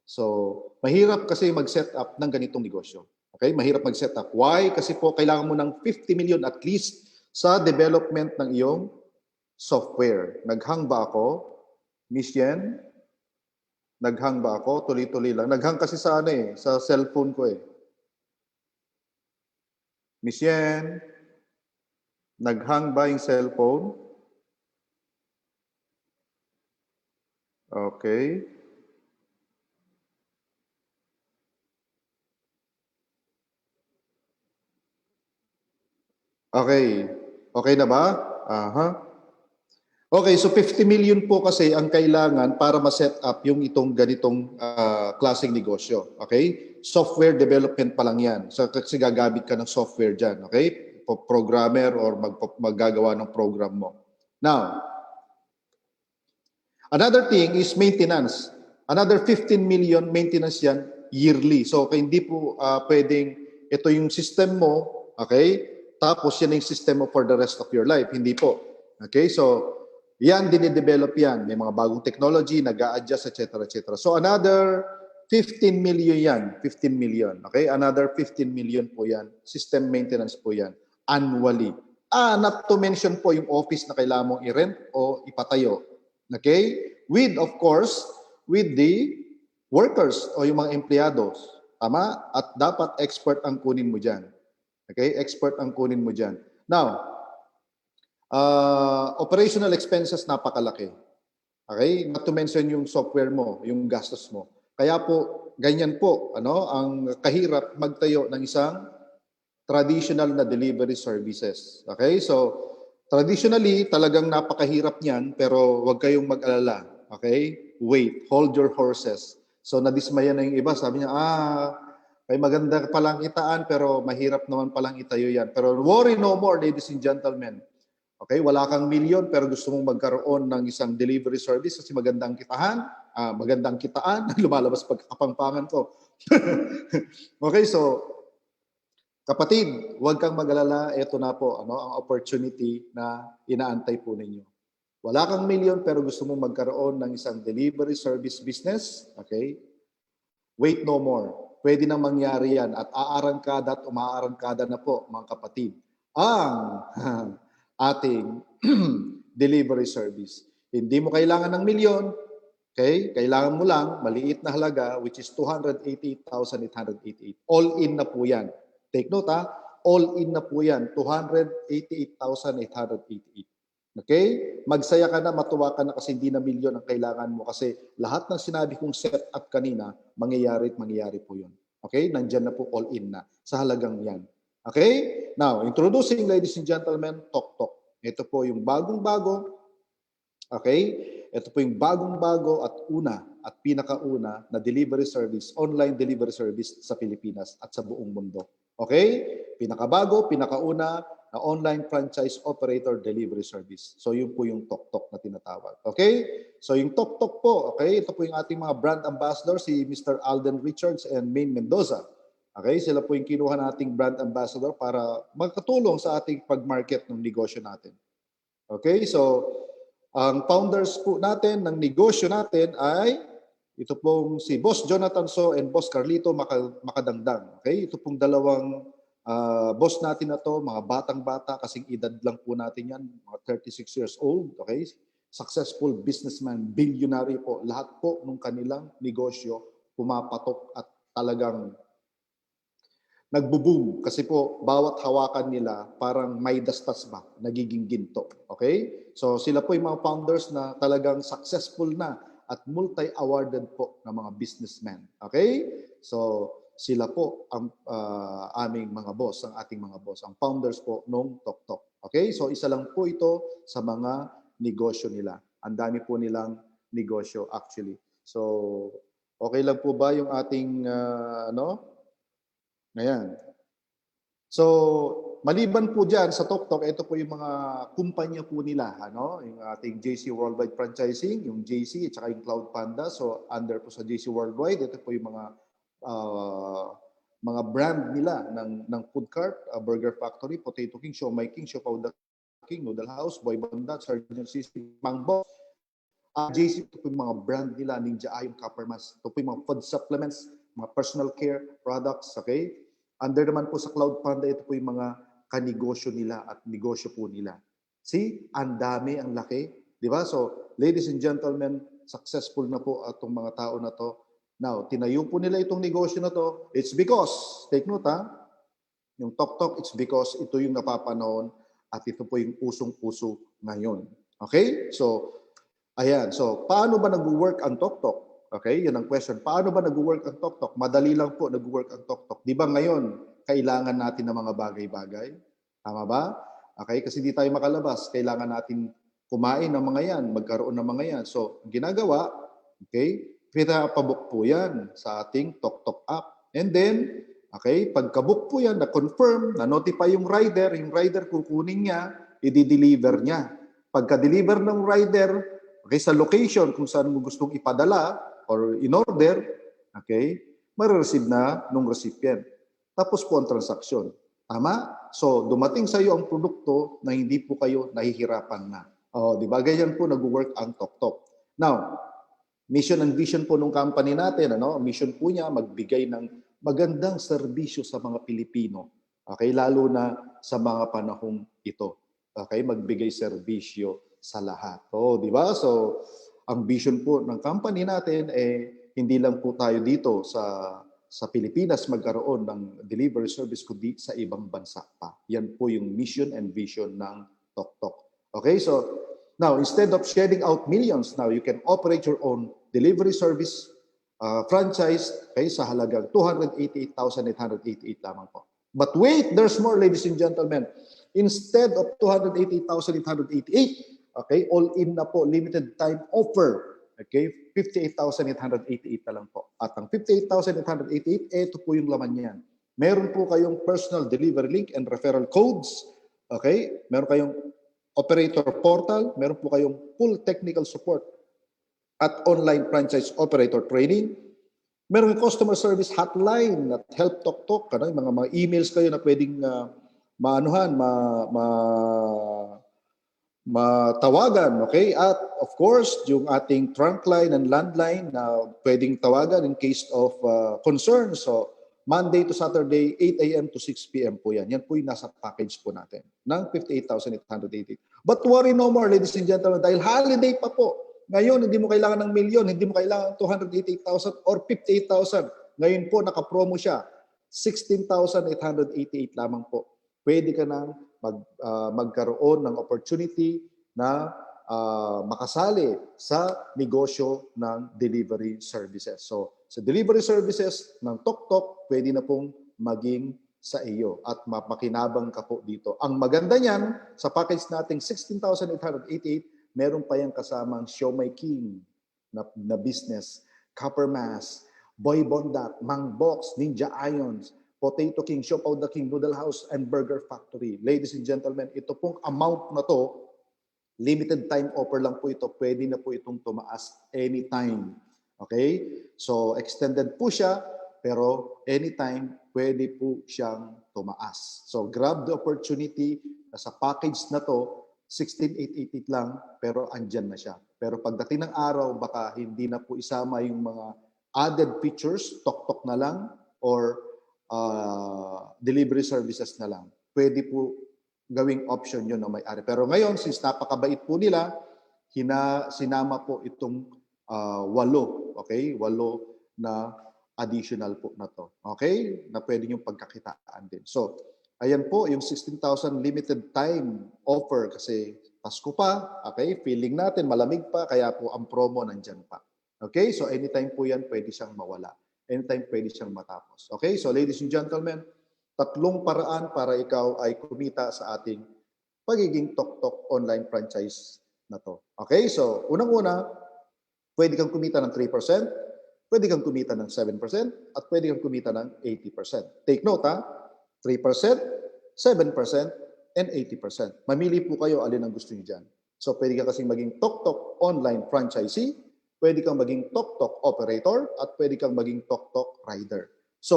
So, mahirap kasi mag-set up ng ganitong negosyo. Okay? Mahirap mag-set up. Why? Kasi po, kailangan mo ng 50 million at least sa development ng iyong software. Naghang ba ako? Miss Yen? Naghang ba ako? Tuloy-tuloy lang. Naghang kasi sa sa cellphone ko eh. Miss Yen? Naghang ba yung cellphone? Okay. Okay. Okay na ba? Okay, so 50 million po kasi ang kailangan para ma-set up yung itong ganitong klaseng negosyo. Okay? Software development pa lang yan. So kasi gagamit ka ng software dyan. Okay? Programmer or maggagawa ng program mo. Now, another thing is maintenance. Another 15 million maintenance yan yearly. So hindi po pwedeng ito yung system mo, okay? Tapos yan yung system mo for the rest of your life. Hindi po. Okay? So, yan, dinidevelop yan. May mga bagong technology, nag-a-adjust, etc. etc. So, another 15 million yan. 15 million. Okay? Another 15 million po yan. System maintenance po yan. Annually. Not to mention po yung office na kailangan mong i-rent o ipatayo. Okay? With, of course, with the workers o yung mga empleyados. Tama? At dapat expert ang kunin mo dyan. Okay? Expert ang kunin mo dyan. Now, operational expenses napakalaki. Okay? Not to mention yung software mo, yung gastos mo. Kaya po, ganyan po, ang kahirap magtayo ng isang traditional na delivery services. Okay? So, traditionally, talagang napakahirap niyan, pero huwag kayong mag-alala. Okay? Wait, hold your horses. So, nadismaya na yung iba. Sabi niya, ay maganda palang itaan pero mahirap naman palang itayo yan. Pero worry no more, ladies and gentlemen. Okay, wala kang milyon pero gusto mong magkaroon ng isang delivery service kasi magandang kitaan, lumalabas pagkakapampangan ko. Okay, so kapatid, huwag kang mag-alala, ito na po ang opportunity na inaantay po ninyo. Wala kang milyon pero gusto mong magkaroon ng isang delivery service business, okay? Wait no more. Pwede nang mangyari yan at aarangkada at umaarangkada na po mga kapatid ang ating delivery service. Hindi mo kailangan ng milyon, okay? Kailangan mo lang maliit na halaga which is 288,888. All in na po yan. Take note all in na po yan. 288,888. Okay? Magsaya ka na, matuwa ka na kasi hindi na milyon ang kailangan mo kasi lahat ng sinabi kong set up kanina, mangyayari at mangyayari po yun. Okay? Nandyan na po all in na sa halagang yan. Okay? Now, introducing, ladies and gentlemen, TokTok. Ito po yung bagong-bago. Okay? Ito po yung bagong-bago at una at pinakauna na delivery service, online delivery service sa Pilipinas at sa buong mundo. Okay? Pinakabago, pinakauna na online franchise operator delivery service. So yun po yung TokTok na tinatawag. Okay? So yung TokTok po, okay? Ito po yung ating mga brand ambassador, si Mr. Alden Richards and Maine Mendoza. Okay? Sila po yung kinuha nating brand ambassador para magkatulong sa ating pag-market ng negosyo natin. Okay? So ang founders po natin ng negosyo natin ay ito pong si Boss Jonathan So and Boss Carlito Makadangdang. Okay? Ito pong dalawang boss natin na to, mga batang-bata, kasing edad lang po natin yan, mga 36 years old. Okay? Successful businessman, billionaire po. Lahat po ng kanilang negosyo pumapatok at talagang nagbo-boom kasi po bawat hawakan nila parang may dastas ba, nagiging ginto. Okay? So sila po yung mga founders na talagang successful na at multi-awarded po na mga businessmen. Okay? So sila po ang aming mga boss, ang ating mga boss, ang founders po nung TokTok. Okay? So isa lang po ito sa mga negosyo nila. Ang dami po nilang negosyo actually. So okay lang po ba yung ating Ayan. So, maliban po dyan sa TokTok, ito po yung mga kumpanya po nila, yung ating JC Worldwide Franchising, yung JC at saka yung Cloud Panda. So, under po sa JC Worldwide, ito po yung mga brand nila ng food cart, Burger Factory, Potato King, Siomai King, Siopaw the King, Noodle House, Boy Banda, Sergeant Sisig, Mangbo. JC, ito po yung mga brand nila, Ninja Ayong, Copper Mas. Ito po yung mga food supplements, mga personal care products, okay? Under naman po sa Cloud Panda, ito po yung mga kanegosyo nila at negosyo po nila. See, ang dami, ang laki. Di ba? So, ladies and gentlemen, successful na po itong mga tao na to. Now, tinayo po nila itong negosyo na to. It's because, take note yung TokTok, it's because ito yung napapanahon at ito po yung usong-uso ngayon. Okay? So, ayan. So, paano ba nag-work ang TokTok? Okay, yun ang question. Paano ba nag-work ang TokTok? Madali lang po nag-work ang TokTok. Di ba ngayon, kailangan natin ng mga bagay-bagay? Tama ba? Okay, kasi di tayo makalabas. Kailangan natin kumain ng mga yan, magkaroon ng mga yan. So, ginagawa, okay, pinapabook po yan sa ating TokTok app. And then, okay, pagkabook po yan, na-confirm, na-notify yung rider kukunin niya, i-deliver niya. Pagka-deliver ng rider, okay, sa location kung saan mo gustong ipadala, or in order, okay, marireceive na nung recipient. Tapos po ang transaksyon. Tama? So, dumating sa iyo ang produkto na hindi po kayo nahihirapan na. Di ba? Ganyan po nag-work ang TokTok. Now, mission and vision po ng company natin, mission po niya magbigay ng magandang serbisyo sa mga Pilipino. Okay? Lalo na sa mga panahong ito. Okay? Magbigay serbisyo sa lahat. Di ba? So, ang vision po ng company natin hindi lang po tayo dito sa Pilipinas magkaroon ng delivery service kundi sa ibang bansa pa. Yan po yung mission and vision ng TokTok. Okay, so now instead of shedding out millions, now you can operate your own delivery service franchise sa halagang 288,888 lamang po. But wait, there's more, ladies and gentlemen. Instead of 288,888, okay, all-in na po, limited time offer. Okay, 58,888 na lang po. At ang 58,888, ito po yung laman niyan. Meron po kayong personal delivery link and referral codes. Okay, meron kayong operator portal, meron po kayong full technical support at online franchise operator training. Meron kayong customer service hotline at help TokTok, yung mga emails kayo na pwedeng matawagan, okay? At of course, yung ating trunk line and landline na pwedeng tawagan in case of concern. So, Monday to Saturday, 8 a.m. to 6 p.m. po yan. Yan po yung nasa package po natin ng 58,888. But worry no more, ladies and gentlemen, dahil holiday pa po. Ngayon, hindi mo kailangan ng milyon, hindi mo kailangan 288,000 or 58,000. Ngayon po, nakapromo siya. 16,888 lamang po. Pwede ka nang magkaroon ng opportunity na makasali sa negosyo ng delivery services. So, sa delivery services ng TokTok, pwede na pong maging sa iyo at mapakinabang ka po dito. Ang maganda niyan, sa package nating 16,888, meron pa yung kasamang Siomai King na business, Copper Mass, Boy Bondat, Mang Box, Ninja Ions, Potato King, Siopaw the King, Noodle House, and Burger Factory. Ladies and gentlemen, ito pong amount na to, limited time offer lang po ito. Pwede na po itong tumaas anytime. Okay? So, extended po siya, pero anytime, pwede po siyang tumaas. So, grab the opportunity na sa package na to, 16,888 lang, pero andyan na siya. Pero pagdating ng araw, baka hindi na po isama yung mga added features, TokTok na lang, or delivery services na lang. Pwede po gawing option yun na may-ari. Pero ngayon, since napakabait po nila, sinama po itong 8, okay? 8 na additional po na to. Okay? Na pwede yung pagkakitaan din. So, ayan po, yung 16,000 limited time offer kasi Pasko pa, okay? Feeling natin, malamig pa, kaya po ang promo nandyan pa. Okay? So, anytime po yan, pwede siyang mawala. Anytime pwede siyang matapos. Okay? So, ladies and gentlemen, 3 paraan para ikaw ay kumita sa ating pagiging TokTok online franchise na to. Okay? So, unang-una, pwede kang kumita ng 3%, pwede kang kumita ng 7%, at pwede kang kumita ng 80%. Take note, ha? 3%, 7%, and 80%. Mamili po kayo alin ang gusto niyo dyan. So, pwede ka kasing maging TokTok online franchisee, pwede kang maging TokTok operator, at pwede kang maging TokTok rider. So,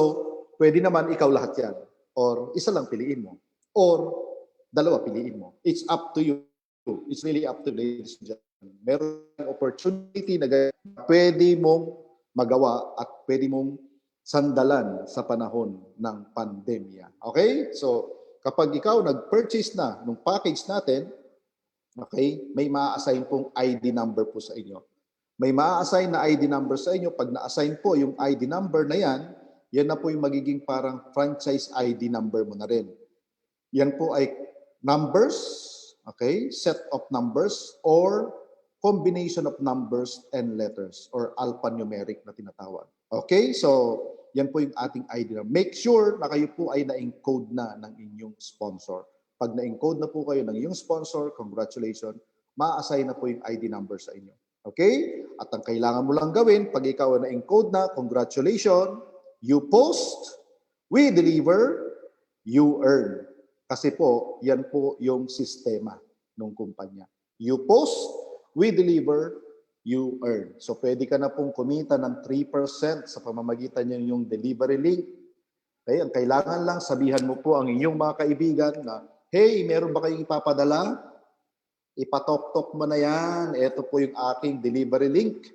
pwede naman ikaw lahat yan. Or isa lang piliin mo. Or dalawa piliin mo. It's up to you. It's really up to you, ladies and gentlemen. Meron opportunity na pwede mong magawa at pwede mong sandalan sa panahon ng pandemya. Okay? So, kapag ikaw nag-purchase na ng package natin, okay, may ma-assign pong ID number po sa inyo. May ma-assign na ID number sa inyo. Pag na-assign po yung ID number na yan, yan na po yung magiging parang franchise ID number mo na rin. Yan po ay numbers, okay, set of numbers, or combination of numbers and letters, or alphanumeric na tinatawag. Okay, so yan po yung ating ID number. Make sure na kayo po ay na-encode na ng inyong sponsor. Pag na-encode na po kayo ng inyong sponsor, congratulations, ma-assign na po yung ID number sa inyo. Okay? At ang kailangan mo lang gawin, pag ikaw ay na-encode na, congratulations, you post, we deliver, you earn. Kasi po, yan po yung sistema ng kumpanya. You post, we deliver, you earn. So, pwede ka na pong kumita ng 3% sa pamamagitan niyo yung delivery link. Okay? Ang kailangan lang, sabihan mo po ang inyong mga kaibigan na, hey, meron ba kayong ipapadala? Ipatok-tok mo na yan. Ito po yung aking delivery link.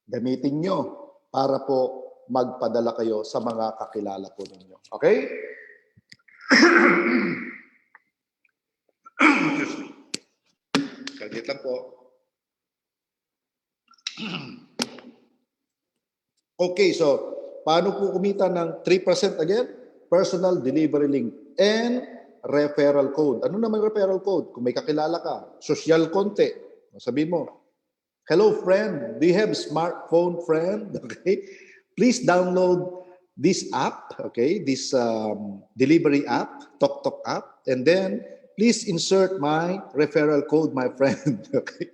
Gamitin nyo para po magpadala kayo sa mga kakilala po ninyo. Okay? Excuse me. Kagit lang po. Okay, so paano po kumita ng 3% again? Personal delivery link and referral code. Ano naman referral code? Kung may kakilala ka, social konti. Sabihin mo, hello friend, do you have smartphone friend? Okay, please download this app, okay, this delivery app, TokTok app, and then please insert my referral code, my friend. Okay?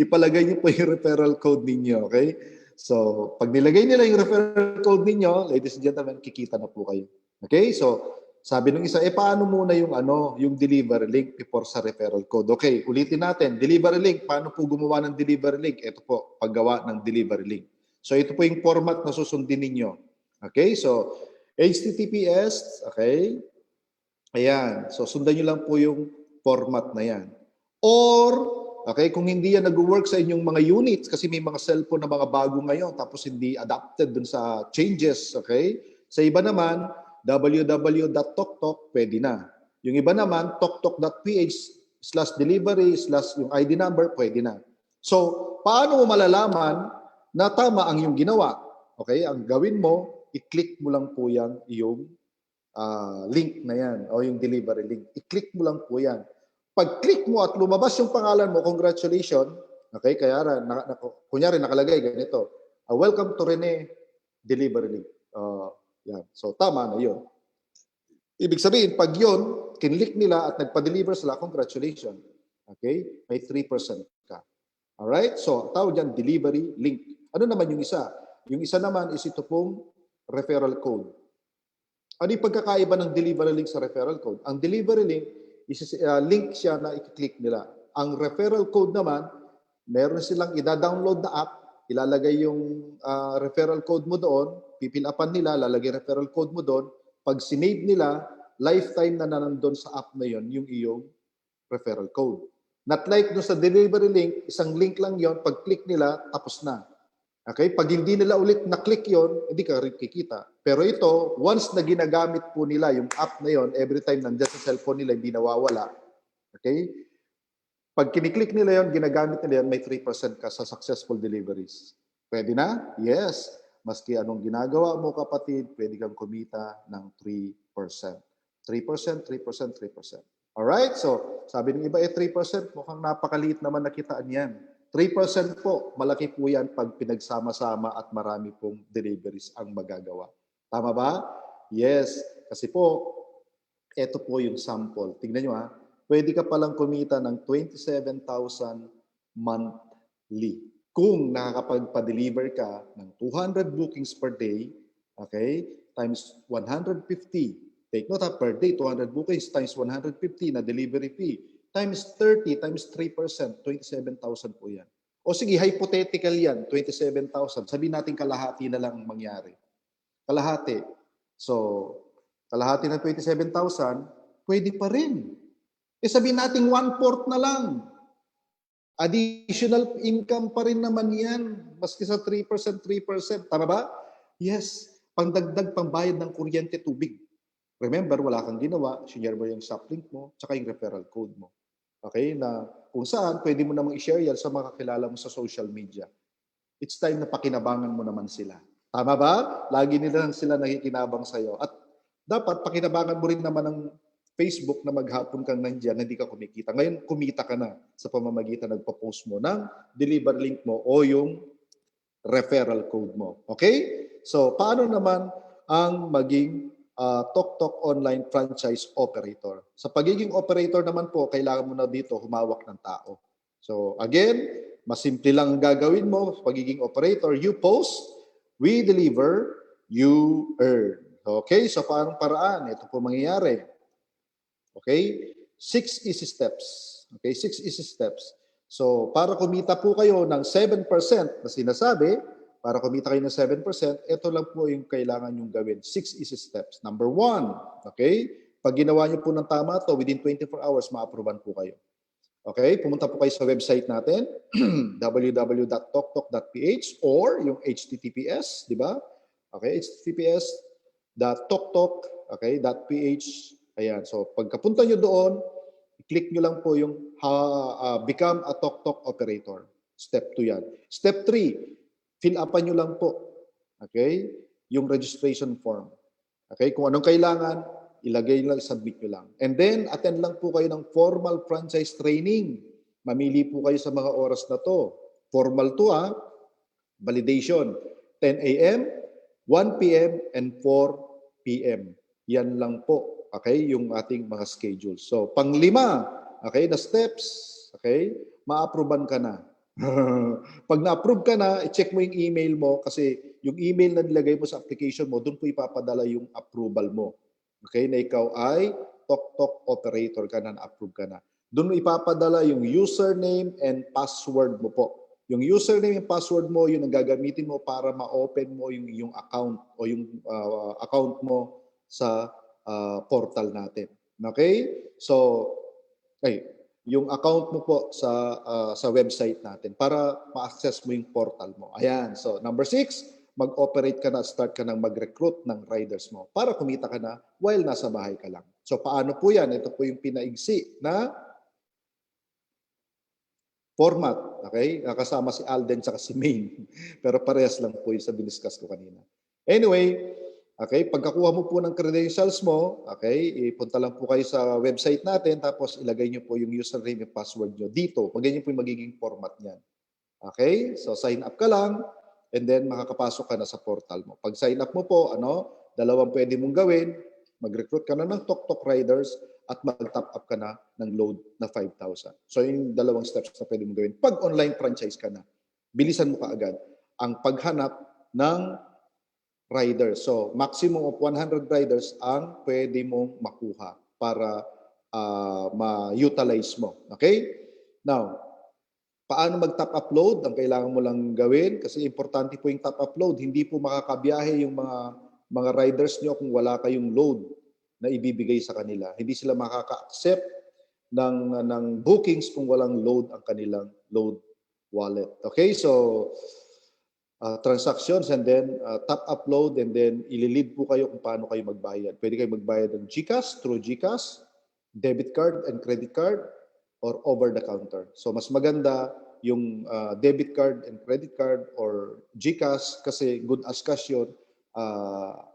Ipalagay niyo po yung referral code ninyo. Okay? So, pag nilagay nila yung referral code ninyo, ladies and gentlemen, kikita na po kayo. Okay? So, sabi ng isa, paano muna yung delivery link before sa referral code? Okay, ulitin natin. Delivery link, paano po gumawa ng delivery link? Ito po, paggawa ng delivery link. So, ito po yung format na susundin ninyo. Okay? So, HTTPS, okay? Ayan. So, sundan nyo lang po yung format na yan. Or, okay, kung hindi yan nag-work sa inyong mga units, kasi may mga cellphone na mga bago ngayon, tapos hindi adapted dun sa changes, okay? Sa iba naman, www.toktok, pwede na. Yung iba naman, toktok.ph/delivery/ yung ID number, pwede na. So, paano mo malalaman na tama ang iyong ginawa? Okay, ang gawin mo, i-click mo lang po yan yung link na yan o yung delivery link. I-click mo lang po yan. Pag-click mo at lumabas yung pangalan mo, congratulations. Okay, kaya kunyari nakalagay ganito. Welcome to Rene delivery link. Yan. So, tama na yun. Ibig sabihin, pag yun, kinlik nila at nagpa-deliver sila, congratulations. Okay? May 3% ka. Alright? So, tawag dyan, delivery link. Ano naman yung isa? Yung isa naman is ito pong referral code. Ano yung pagkakaiba ng delivery link sa referral code? Ang delivery link, link siya na i-click nila. Ang referral code naman, meron silang ida-download na app, ilalagay yung referral code mo doon, pipil-upan nila, lalagay referral code mo doon. Pag sinave nila, lifetime na nandun sa app na yon yung iyong referral code. Not like doon sa delivery link, isang link lang yon, pag click nila, tapos na. Okay? Pag hindi nila ulit na-click yon, hindi ka rin kikita. Pero ito, once na ginagamit po nila yung app na yon, every time nandiyan sa cellphone nila, hindi nawawala. Okay? Pag kiniklik nila yon, ginagamit nila yon, may 3% ka sa successful deliveries. Pwede na? Yes. Maski anong ginagawa mo, kapatid, pwede kang kumita ng 3%. 3%, 3%, 3%. Alright? So, sabi ng iba, 3%, mukhang napakaliit naman nakitaan yan. 3% po, malaki po yan pag pinagsama-sama at marami pong deliveries ang magagawa. Tama ba? Yes. Kasi po, ito po yung sample. Tingnan nyo ha. Pwede ka palang kumita ng 27,000 monthly. Kung nakakapagpa-deliver ka ng 200 bookings per day, okay, times 150. Take note ha, per day, 200 bookings times 150 na delivery fee. Times 30, times 3%, 27,000 po yan. O sige, hypothetical yan, 27,000. Sabihin natin kalahati na lang mangyari. Kalahati. So, kalahati ng 27,000, pwede pa rin. Sabihin natin 1/4 na lang. Additional income pa rin naman yan. Maski sa 3%, 3%. Tama ba? Yes. Pangdagdag, pangbayad ng kuryente, tubig. Remember, wala kang ginawa. Share mo yung shop link mo, tsaka yung referral code mo. Okay? Na kung saan, pwede mo namang i-share yan sa mga kakilala mo sa social media. It's time na pakinabangan mo naman sila. Tama ba? Lagi nila sila nakikinabang sa'yo. At dapat pakinabangan mo rin naman ng Facebook na maghapon kang nandiyan, hindi ka kumikita. Ngayon, kumita ka na sa pamamagitan nagpo-post mo ng deliver link mo o yung referral code mo. Okay? So, paano naman ang maging TokTok online franchise operator? Sa pagiging operator naman po, kailangan mo na dito humawak ng tao. So, again, mas simple lang gagawin mo sa pagiging operator. You post, we deliver, you earn. Okay? So, paano paraan? Ito po mangyayari. Okay? 6 easy steps. Okay? 6 easy steps. So, para kumita po kayo ng 7% na sinasabi, para kumita kayo ng 7%, ito lang po yung kailangan yung gawin. 6 easy steps. Number 1, okay? Pag ginawa niyo po ng tama to, within 24 hours, ma-approvean po kayo. Okay? Pumunta po kayo sa website natin, www.toktok.ph or yung HTTPS, di ba? Okay? https.toktok, okay, .ph. Ayan. So, pagkapunta nyo doon, i-click nyo lang po yung become a TokTok operator. Step 2 yan. Step 3, fill upan nyo lang po. Okay? Yung registration form. Okay? Kung anong kailangan, ilagay lang, submit nyo lang. And then, attend lang po kayo ng formal franchise training. Mamili po kayo sa mga oras na to. Formal to validation. 10 a.m., 1 p.m., and 4 p.m. Yan lang po. Okay, yung ating mga schedule. So, pang-5, okay, na steps, okay, ma-approvean ka na. Pag na-approve ka na, i-check mo yung email mo kasi yung email na nilagay mo sa application mo, doon po ipapadala yung approval mo. Okay, na ikaw ay TokTok operator ka na, na-approve ka na. Doon mo ipapadala yung username and password mo po. Yung username and password mo, yun ang gagamitin mo para ma-open mo yung account o yung account mo sa portal natin. Okay? So, yung account mo po sa website natin para ma-access mo yung portal mo. Ayan. So, number 6, mag-operate ka na, start ka nang mag-recruit ng riders mo para kumita ka na while nasa bahay ka lang. So, paano po yan? Ito po yung pinaigsi na format. Okay? Kasama si Alden at si Maine. Pero parehas lang po yung sa diniscuss ko kanina. Anyway, okay, pagkakuha mo po ng credentials mo, okay, ipunta lang po kayo sa website natin, tapos ilagay nyo po yung username and password nyo dito. Ganyan po yung magiging format niyan. Okay, so sign up ka lang, and then makakapasok ka na sa portal mo. Pag sign up mo po, dalawang pwede mong gawin, mag-recruit ka na ng Tok Riders at mag-top up ka na ng load na 5,000. So yung dalawang steps na pwede mong gawin. Pag online franchise ka na, bilisan mo kaagad ang paghanap ng riders. So maximum of 100 riders ang pwede mong makuha para ma-utilize mo. Okay? Now, paano mag-top upload? Ang kailangan mo lang gawin, kasi importante po yung top upload. Hindi po makakabiyahe yung mga riders nyo kung wala kayong load na ibibigay sa kanila. Hindi sila makaka-accept ng bookings kung walang load ang kanilang load wallet. Okay, so transactions and then top upload and then ililid po kayo kung paano kayo magbayad. Pwede kayo magbayad ng GCash, through GCash, debit card and credit card, or over the counter. So mas maganda yung debit card and credit card or GCash kasi good as cash yun,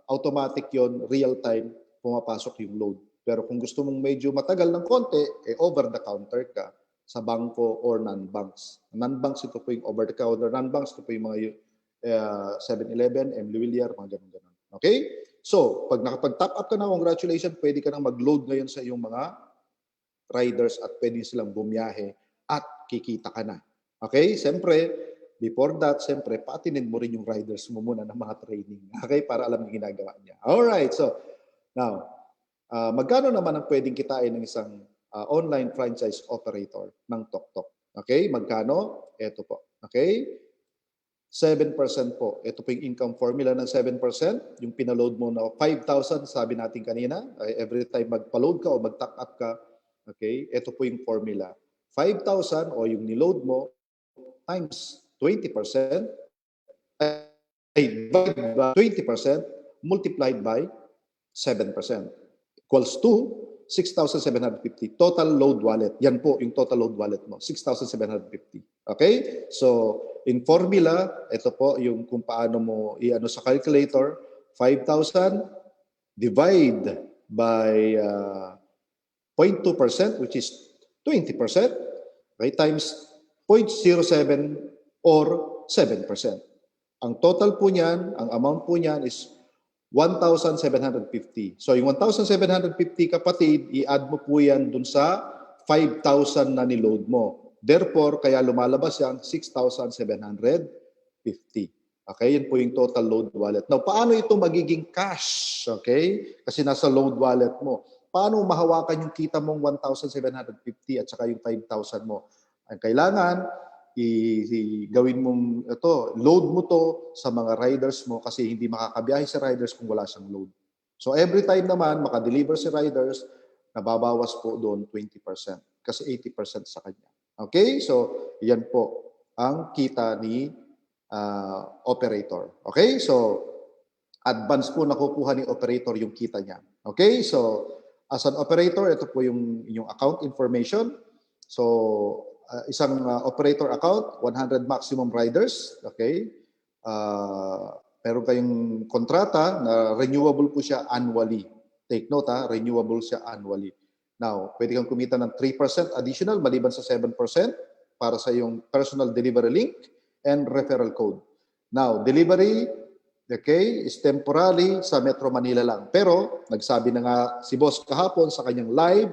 automatic yun, real time, pumapasok yung load. Pero kung gusto mong medyo matagal ng konti, over the counter ka sa bangko or non-banks. Non-banks, ito po yung over the counter. Non-banks, ito po yung mga 7-Eleven, Emily Villar, mga ganun-ganun. Okay? So, pag nakapag-top up ka na, congratulations, pwede ka nang mag-load ngayon sa iyong mga riders at pwede silang bumiyahe at kikita ka na. Okay? Siyempre, before that, siyempre, paatinin mo rin yung riders mo muna ng mga training. Okay? Para alam yung ginagawa niya. Alright, so, now, magkano naman ang pwedeng kitain ng isang online franchise operator ng TokTok? Okay? Magkano? Ito po. Okay? 7% po. Ito po yung income formula ng 7%. Yung pinaload mo na 5,000, sabi natin kanina, every time magpa-load ka o mag-top up ka, okay? Ito po yung formula. 5,000 o yung niload mo times 20%, divided by 20%, multiplied by 7%, equals to 6,750. Total load wallet. Yan po yung total load wallet mo. 6,750. Okay? So, in formula, ito po yung kung paano mo i-ano sa calculator. 5,000 divide by 0.2%, which is 20%, okay, times 0.07 or 7%. Ang total po niyan, ang amount po niyan is 1,750. So yung 1,750 kapatid, i-add mo po yan dun sa 5,000 na niload mo. Therefore, kaya lumalabas yan 6,750. Okay, yun po yung total load wallet. Now, paano ito magiging cash? Okay? Kasi nasa load wallet mo. Paano mahawakan yung kita mong 1,750 at saka yung 5,000 mo? Ang kailangan, gawin mong ito, load mo to sa mga riders mo kasi hindi makakabiyahe si riders kung wala siyang load. So every time naman makadeliver si riders, nababawas po doon 20% kasi 80% sa kanya. Okay? So yan po ang kita ni operator. Okay? So advance po nakukuha ni operator yung kita niya. Okay? So as an operator, ito po yung account information. So isang operator account, 100 maximum riders, okay? Meron kayong kontrata na renewable po siya annually. Take note renewable siya annually. Now, pwede kang kumita ng 3% additional maliban sa 7% para sa iyong personal delivery link and referral code. Now, delivery, okay, is temporary sa Metro Manila lang. Pero, nagsabi na nga si boss kahapon sa kanyang live,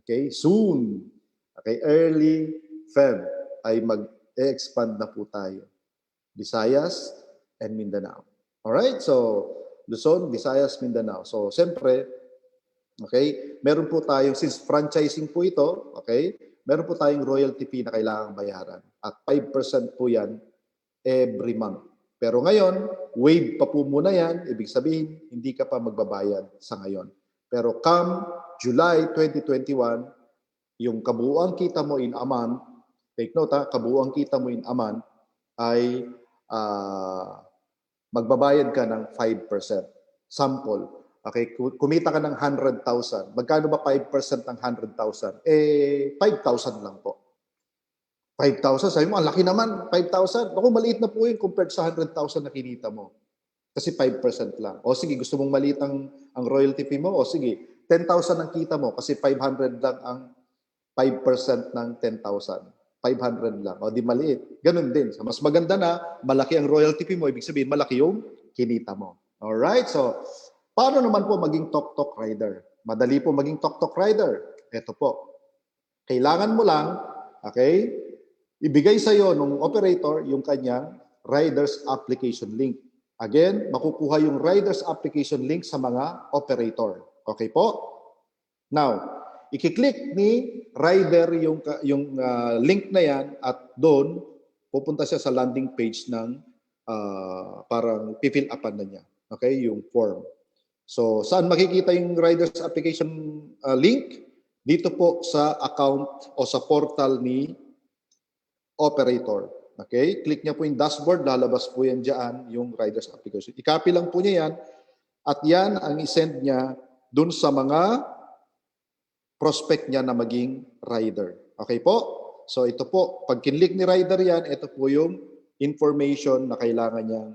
okay, soon, okay, early Feb ay mag-expand na po tayo. Visayas and Mindanao. Alright? So, Luzon, Visayas, Mindanao. So, siyempre, okay, meron po tayong, since franchising po ito, okay, meron po tayong royalty fee na kailangang bayaran. At 5% po yan every month. Pero ngayon, waive pa po muna yan. Ibig sabihin, hindi ka pa magbabayad sa ngayon. Pero come July 2021, yung kabuuan kita mo in a month, take note kabuuan kita mo in a month ay magbabayad ka ng 5%. Sample. Okay, kumita ka ng 100,000. Magkano ba 5% ng 100,000? 5,000 lang po. 5,000, sabi mo, ang laki naman, 5,000. Naku, maliit na po yun compared sa 100,000 na kinita mo. Kasi 5% lang. O sige, gusto mong maliit ang royalty fee mo? O sige, 10,000 ang kita mo kasi 500 lang ang 5% ng 10,000. 500 lang. O di maliit. Ganun din. So, mas maganda na, malaki ang royalty fee mo, ibig sabihin, malaki yung kinita mo. Alright? So, paano naman po maging tok-tok rider? Madali po maging tok-tok rider. Ito po. Kailangan mo lang, okay, ibigay sa iyo ng operator yung kanyang rider's application link. Again, makukuha yung rider's application link sa mga operator. Okay po? Now, i-click ni rider yung link na yan at doon pupunta siya sa landing page ng parang pifill upan na niya. Okay, yung form. So, saan makikita yung rider's application link? Dito po sa account o sa portal ni operator. Okay, click niya po yung dashboard, lalabas po yan dyan yung rider's application. I-copy lang po niya yan at yan ang i-send niya doon sa mga prospect niya na maging rider. Okay po? So ito po, pag kinlik ni rider yan, ito po yung information na kailangan niyang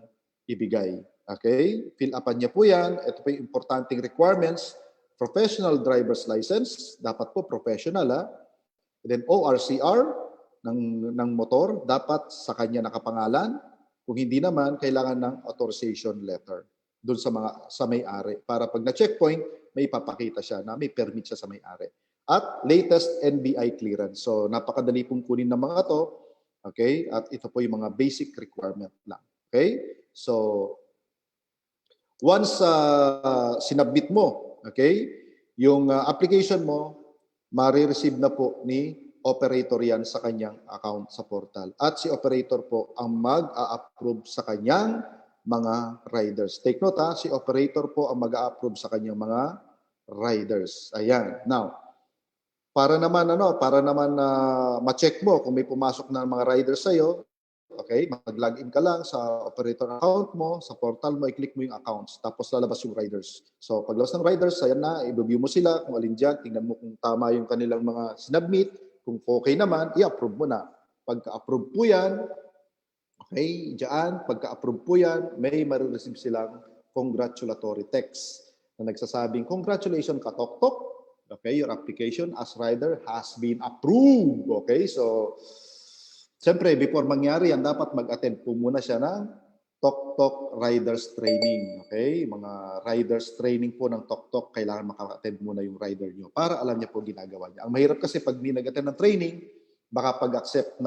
ibigay. Okay? Fill upan niya po yan. Ito po yung importanteng requirements. Professional driver's license. Dapat po professional ha. And then ORCR ng motor. Dapat sa kanya nakapangalan. Kung hindi naman, kailangan ng authorization letter doon sa may-ari. Para pag na-checkpoint, may ipapakita siya na may permit siya sa may-ari. At latest NBI clearance. So, napakadali pong kunin ng mga to. Okay? At ito po yung mga basic requirement lang. Okay? So, once sinubmit mo, okay, yung application mo, marireceive na po ni operator yan sa kanyang account sa portal. At si operator po ang mag-a-approve sa kanyang mga riders. Take note ha, si operator po ang mag-a-approve sa kanyang mga riders. Ayan. Now, para naman ma-check mo kung may pumasok na mga riders sa iyo, okay, mag-login ka lang sa operator account mo, sa portal mo, i-click mo yung accounts, tapos lalabas yung riders. So, paglabas ng riders, ayan na, i-review mo sila, kung alin dyan, tingnan mo kung tama yung kanilang mga sinubmit, kung okay naman, i-approve mo na. Pagka-approve po yan, okay, dyan, pagka-approve po yan, may marireceive silang congratulatory text na nagsasabing, congratulations ka, Tok-Tok. Okay, your application as rider has been approved. Okay, so, siyempre, before mangyari yan, dapat mag-attend po muna siya ng Tok-Tok Riders Training. Okay, mga riders training po ng Tok-Tok, kailangan maka-attend muna yung rider nyo para alam niya po ginagawa niya. Ang mahirap kasi pag di nag-attend ng training, baka pag-accept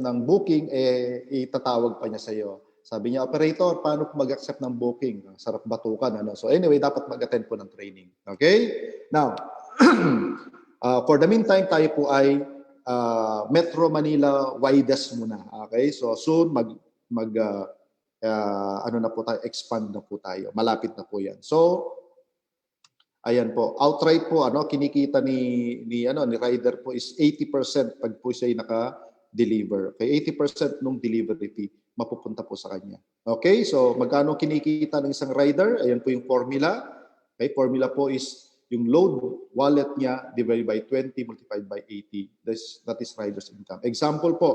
ng booking, itatawag pa niya sa iyo. Sabi niya, operator, paano mag-accept ng booking? Sarap batukan. Ano? So anyway, dapat mag-attend po ng training. Okay? Now, for the meantime, tayo po ay Metro Manila widest muna. Okay? So soon, expand na po tayo. Malapit na po yan. So, ayan po. Outright po, kinikita ni rider po is 80% pag po siya naka-deliver. Okay? 80% nung delivery fee mapupunta po sa kanya. Okay? So, magkano kinikita ng isang rider? Ayan po yung formula. Okay? Formula po is yung load wallet niya divided by 20 multiplied by 80. That is rider's income. Example po,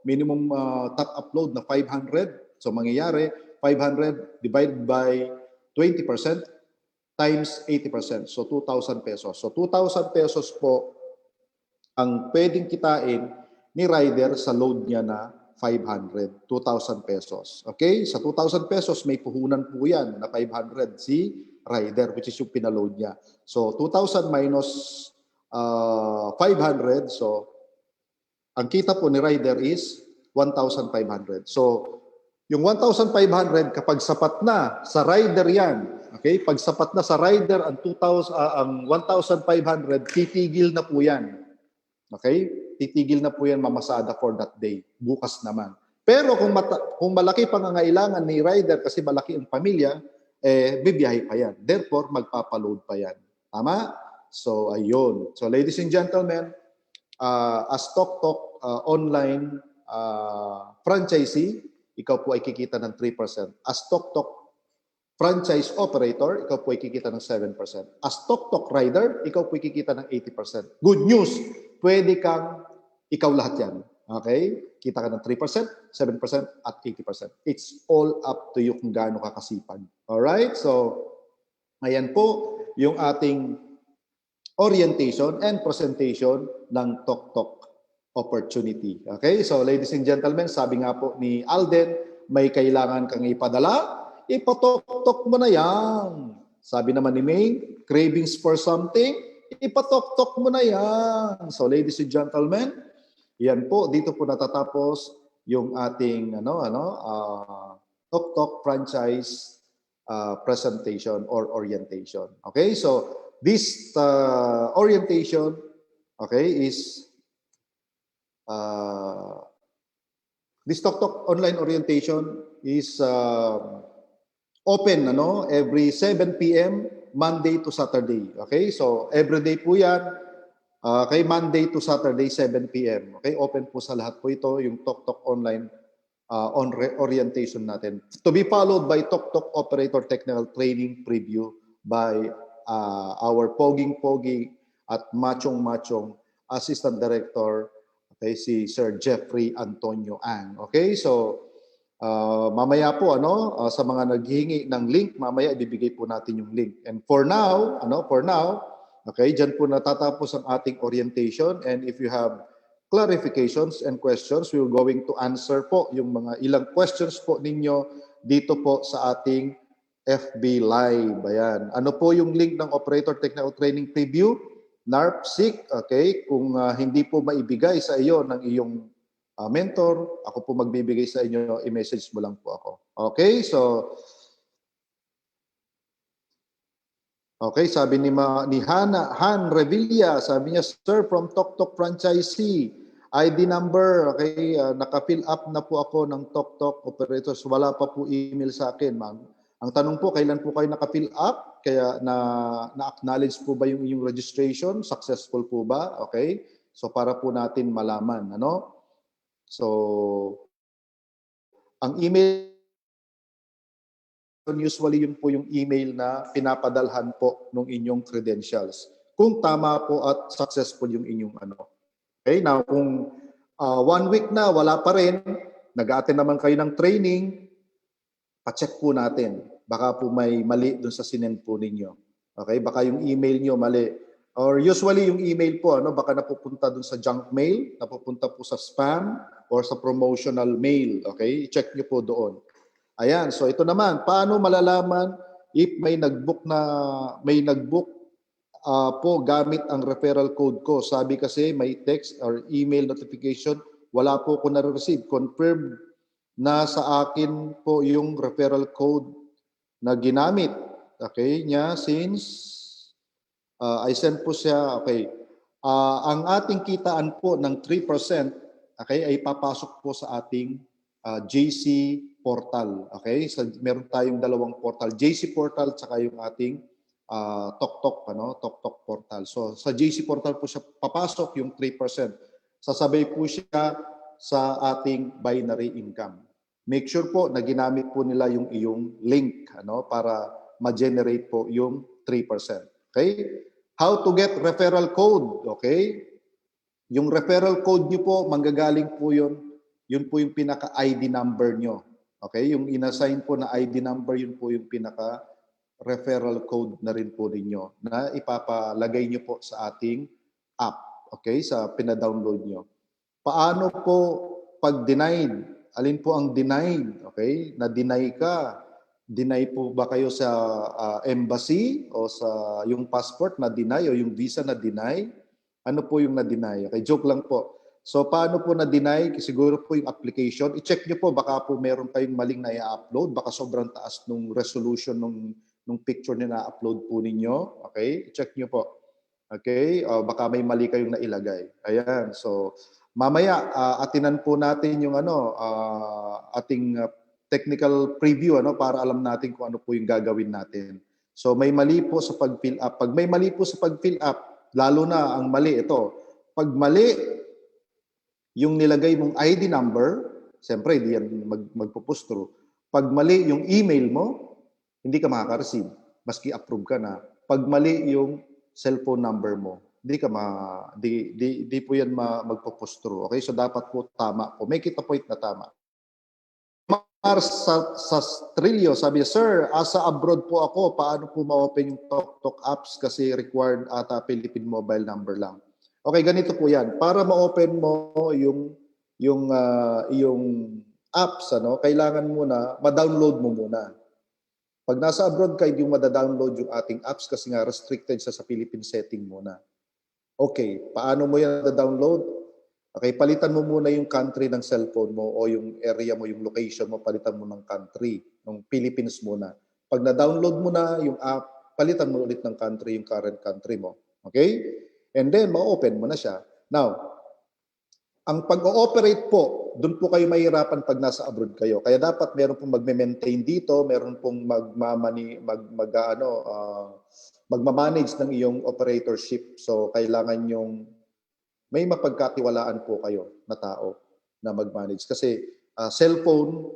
minimum top upload na 500. So, mangyayari, 500 divided by 20% times 80%. So, 2,000 pesos. So, 2,000 pesos po ang pwedeng kitain ni rider sa load niya na 500, 2,000 pesos. Okay? Sa 2,000 pesos, may puhunan po yan na 500 si rider, which is yung pinaload niya. So, 2,000 minus 500. So, ang kita po ni rider is 1,500. So, yung 1,500, kapag sapat na sa rider yan, okay? Pag sapat na sa rider ang 1,500, titigil na po yan. Okay? Titigil na po yan mamasada for that day. Bukas naman. Pero kung malaki pangangailangan ni rider kasi malaki ang pamilya, bibiyahe pa yan. Therefore, magpapaload pa yan. Tama? So, ayun. So, ladies and gentlemen, as Tok-Tok online franchisee, ikaw po ay kikita ng 3%. As Tok-Tok franchise operator, ikaw po ay kikita ng 7%. As Tok-Tok rider, ikaw po ay kikita ng 80%. Good news! Pwede kang ikaw lahat yan. Okay? Kita ka ng 3%, 7%, at 80%. It's all up to you kung gaano ka kasipag. Alright? So, ayan po yung ating orientation and presentation ng Tok-Tok opportunity. Okay? So ladies and gentlemen, sabi nga po ni Alden, may kailangan kang ipadala, ipatok-tok mo na yan. Sabi naman ni May, cravings for something, ipatok-tok mo na yan. So ladies and gentlemen, yan po, dito po natatapos yung ating Tok-Tok franchise presentation or orientation. Okay? So this orientation, okay, is this Tok-Tok online orientation is open every 7 p.m. Monday to Saturday. Okay? So every day po yan. Okay, Monday to Saturday, 7 p.m. Okay, open po sa lahat po ito, yung Tok-Tok online orientation natin. To be followed by Tok-Tok Operator Technical Training Preview by our poging-poging at machong-machong Assistant Director, okay, si Sir Jeffrey Antonio Ang. Okay, so mamaya po sa mga naghihingi ng link, mamaya ibibigay po natin yung link. And for now, okay, dyan po natatapos ang ating orientation, and if you have clarifications and questions, we're going to answer po yung mga ilang questions po ninyo dito po sa ating FB Live. Ayan. Ano po yung link ng Operator Technical Training Preview? NARPSIC, okay? Kung hindi po maibigay sa iyo ng iyong mentor, ako po magbibigay sa inyo, i-message mo lang po ako. Okay, so okay, sabi ni Han Revilla, sabi niya, Sir, from Tok-Tok Franchisee, ID number, okay, naka-fill up na po ako ng Tok-Tok operators. Wala pa po email sa akin, ma'am. Ang tanong po, kailan po kayo naka-fill up? Kaya na-acknowledge po ba yung inyong registration? Successful po ba? Okay? So, para po natin malaman, So, ang email, usually yun po yung email na pinapadalhan po ng inyong credentials. Kung tama po at successful yung inyong Okay, now kung 1 week na wala pa rin, nag-attend naman kayo ng training, pa-check po natin. Baka po may mali dun sa sinend po ninyo. Okay, baka yung email nyo mali. Or usually yung email po, baka napupunta dun sa junk mail, napupunta po sa spam or sa promotional mail. Okay, check nyo po doon. Ayan, so ito naman, paano malalaman if may nag-book po gamit ang referral code ko? Sabi kasi may text or email notification, wala po ko na-receive. Confirm na sa akin po yung referral code na ginamit. Okay, niya since I sent po siya, okay. Ang ating kitaan po ng 3%, okay, ay papasok po sa ating JC portal. Okay? So, meron tayong dalawang portal, JC portal tsaka yung ating Tok-Tok, Tok-Tok portal. So sa JC portal po siya papasok yung 3%. Sasabay po siya sa ating binary income. Make sure po na ginamit po nila yung iyong link para ma-generate po yung 3%. Okay? How to get referral code? Okay? Yung referral code niyo po, manggagaling po yun. Yun po yung pinaka-ID number nyo. Okay? Yung inassign po na ID number, yun po yung pinaka-referral code na rin po ninyo na ipapalagay nyo po sa ating app. Okay? Sa pinadownload nyo. Paano po pag denied? Alin po ang denied? Okay? Na-deny ka. Deny po ba kayo sa embassy o sa yung passport na deny o yung visa na deny? Ano po yung na-deny? Okay? Joke lang po. So, paano po na-deny? Siguro po yung application. I-check nyo po, baka po meron kayong maling na i-upload. Baka sobrang taas nung resolution nung picture na na-upload po ninyo. Okay? I-check nyo po. Okay? Baka may mali kayong nailagay. Ayan. So, mamaya, atinan po natin yung ating technical preview para alam natin kung ano po yung gagawin natin. So, may mali po sa pag-fill up. Pag may mali po sa pag-fill up, lalo na ang mali ito. Pag mali, yung nilagay mong ID number, siyempre, hindi yan magpo-push through. Pag mali yung email mo, hindi ka makaka-receive. Maski approve ka na. Pag mali yung cellphone number mo, di po yan magpo-push through. Okay? So, dapat po tama po. Make it a point na tama. Mars Sastrillo, sabi, Sir, asa abroad po ako, paano po ma-open yung Tok-Tok apps kasi required ata Philippine mobile number lang. Okay, ganito po yan. Para ma-open mo yung apps, kailangan muna, ma-download mo muna. Pag nasa abroad ka, hindi mo mada-download yung ating apps kasi nga restricted sa Philippine setting muna. Okay, paano mo yan na-download? Okay, palitan mo muna yung country ng cellphone mo o yung area mo, yung location mo, palitan mo ng country, ng Philippines muna. Pag na-download mo na yung app, palitan mo ulit ng country, yung current country mo. Okay? And then, ma-open mo na siya. Now, ang pag-ooperate po, doon po kayo mahirapan pag nasa abroad kayo. Kaya dapat meron pong magme-maintain dito, meron pong magmamanage ng iyong operatorship. So, kailangan yung may mapagkatiwalaan po kayo na tao na mag-manage. Kasi cellphone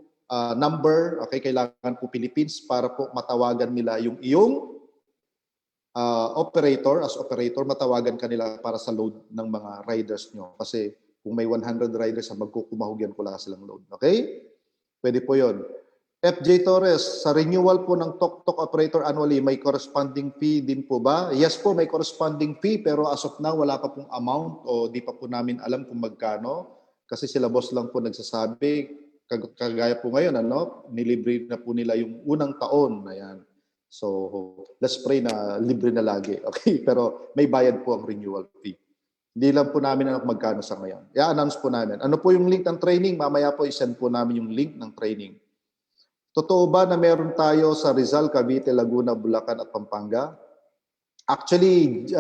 number, okay, kailangan po Philippines para po matawagan nila yung iyong operator, as operator, matawagan kanila para sa load ng mga riders nyo. Kasi kung may 100 riders, magkukumahugyan ko lang silang load. Okay? Pwede po yon. FJ Torres, sa renewal po ng Tok operator annually, may corresponding fee din po ba? Yes po, may corresponding fee, pero as of now, wala pa pong amount o di pa po namin alam kung magkano. Kasi sila boss lang po nagsasabi, kagaya po ngayon, nilibre na po nila yung unang taon. Ayan. So, let's pray na libre na lagi. Okay? Pero may bayad po ang renewal fee. Hindi lang po namin alam kung magkano sa ngayon. I-announce po namin. Ano po yung link ng training? Mamaya po isend po namin yung link ng training. Totoo ba na meron tayo sa Rizal, Cavite, Laguna, Bulacan at Pampanga? Actually,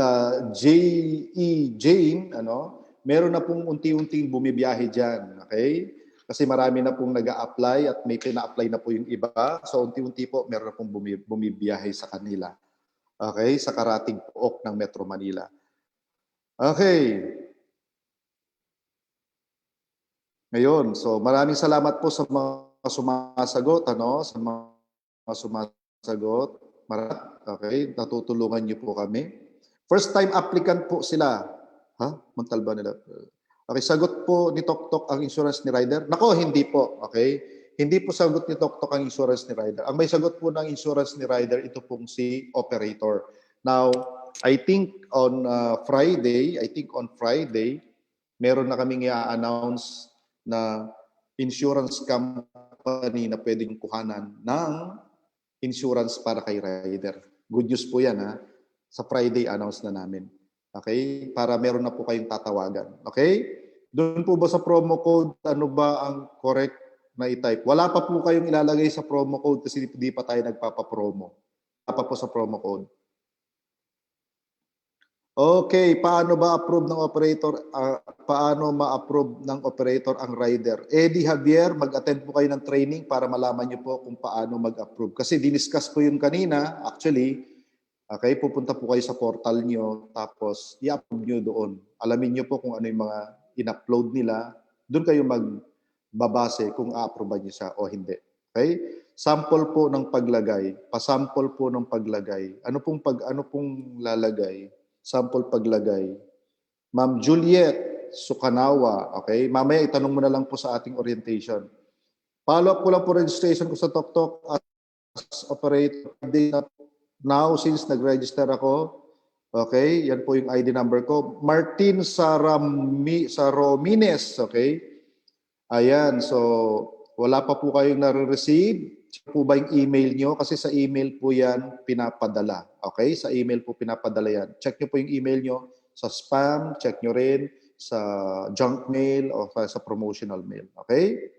Jane, meron na pong unti-unting bumibiyahe dyan. Okay? Kasi marami na pong nag-a-apply at may pina-apply na po yung iba. So, unti-unti po, meron na pong bumibiyahe sa kanila. Okay? Sa karating pook ng Metro Manila. Okay. Ngayon, so maraming salamat po sa mga sumasagot, sa mga sumasagot. Okay, natutulungan niyo po kami. First time applicant po sila. Montalban nila. Okay, sagot po ni Toktok ang insurance ni Rider? Nako, hindi po. Okay? Hindi po sagot ni Toktok ang insurance ni Rider. Ang may sagot po ng insurance ni Rider, ito pong si operator. Now, I think on Friday, meron na kaming i-announce na insurance company na pwedeng kuhanan ng insurance para kay rider. Good news po yan, ha? Sa Friday, announce na namin. Okay? Para meron na po kayong tatawagan. Okay? Doon po ba sa promo code, ano ba ang correct na i-type? Wala pa po kayong ilalagay sa promo code kasi hindi pa tayo nagpapapromo. Wala pa po sa promo code. Okay, paano ba approve ng operator? Paano ma-approve ng operator ang rider? Eddie Javier, mag-attend po kayo ng training para malaman niyo po kung paano mag-approve. Kasi diniscuss ko yun kanina, actually. Okay, pupunta po kayo sa portal niyo, tapos i-upload niyo doon. Alamin niyo po kung ano yung mga in-upload nila. Doon kayo magbabase kung a-approve niyo siya o hindi. Okay? Sample po ng paglagay. Pasample po ng paglagay. Ano pong lalagay? Sample paglagay. Ma'am Juliet Sukanawa, okay? Mamaya itanong mo na lang po sa ating orientation. Follow up ko lang po registration ko sa TokTok as operator now since nag-register ako. Okay? Yan po yung ID number ko. Martin Saromines, okay? Ayan, so wala pa po kayong nare-receive. Check po ba yung email nyo? Kasi sa email po yan pinapadala. Okay? Sa email po pinapadala yan. Check nyo po yung email nyo sa spam. Check nyo rin sa junk mail o sa promotional mail. Okay?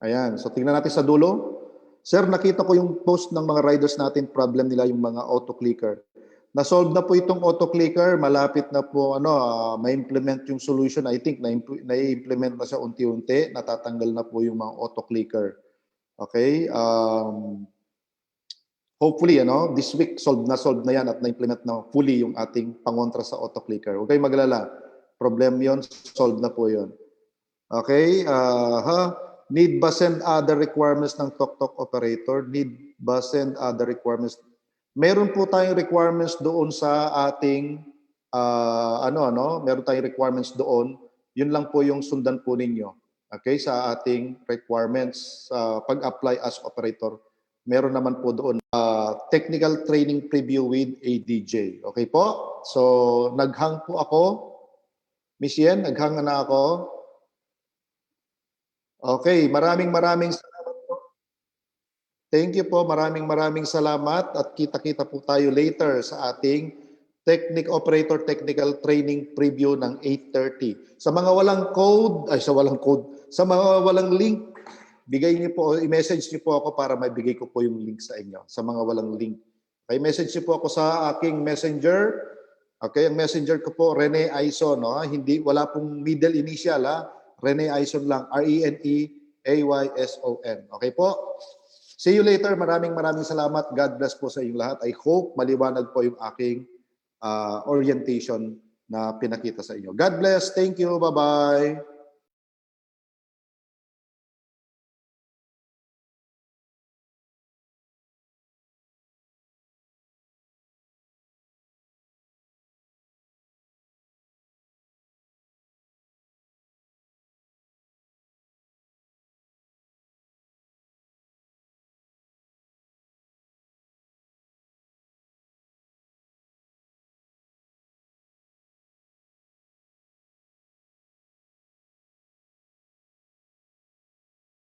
Ayan. So, tingnan natin sa dulo. Sir, nakita ko yung post ng mga riders natin. Problem nila yung mga auto-clicker. Na-solve na po itong auto-clicker. Malapit na po ma-implement yung solution. I think na-implement na siya unti-unti. Natatanggal na po yung mga auto-clicker. Okay? Hopefully, this week, solve na yan at na-implement na fully yung ating pangontra sa auto-clicker. Huwag kayong magalala. Problem yon, solve na po yon. Okay? Need ba send other requirements ng TokTok operator? Need ba send other requirements? Meron po tayong requirements doon sa ating meron tayong requirements doon. Yun lang po yung sundan po ninyo. Okay, sa ating requirements pag-apply as operator. meron naman po doon technical training preview with ADJ. Okay po? So, naghang po ako. Miss Yen, naghang na ako. Okay, maraming salamat po. Thank you po, maraming salamat at kita-kita po tayo later sa ating Operator Technical Training Preview ng 8:30. Sa mga walang code, sa mga walang link, bigay niyo po, i-message niyo po ako para maibigay ko po yung link sa inyo. Sa mga walang link. Okay, message niyo po ako sa aking messenger. Okay, ang messenger ko po, Rene Aison. No? Wala pong middle initial. Ha? Rene Aison lang. RENEAYSON. Okay po? See you later. Maraming salamat. God bless po sa inyong lahat. I hope maliwanag po yung aking orientation na pinakita sa inyo. God bless. Thank you. Bye-bye.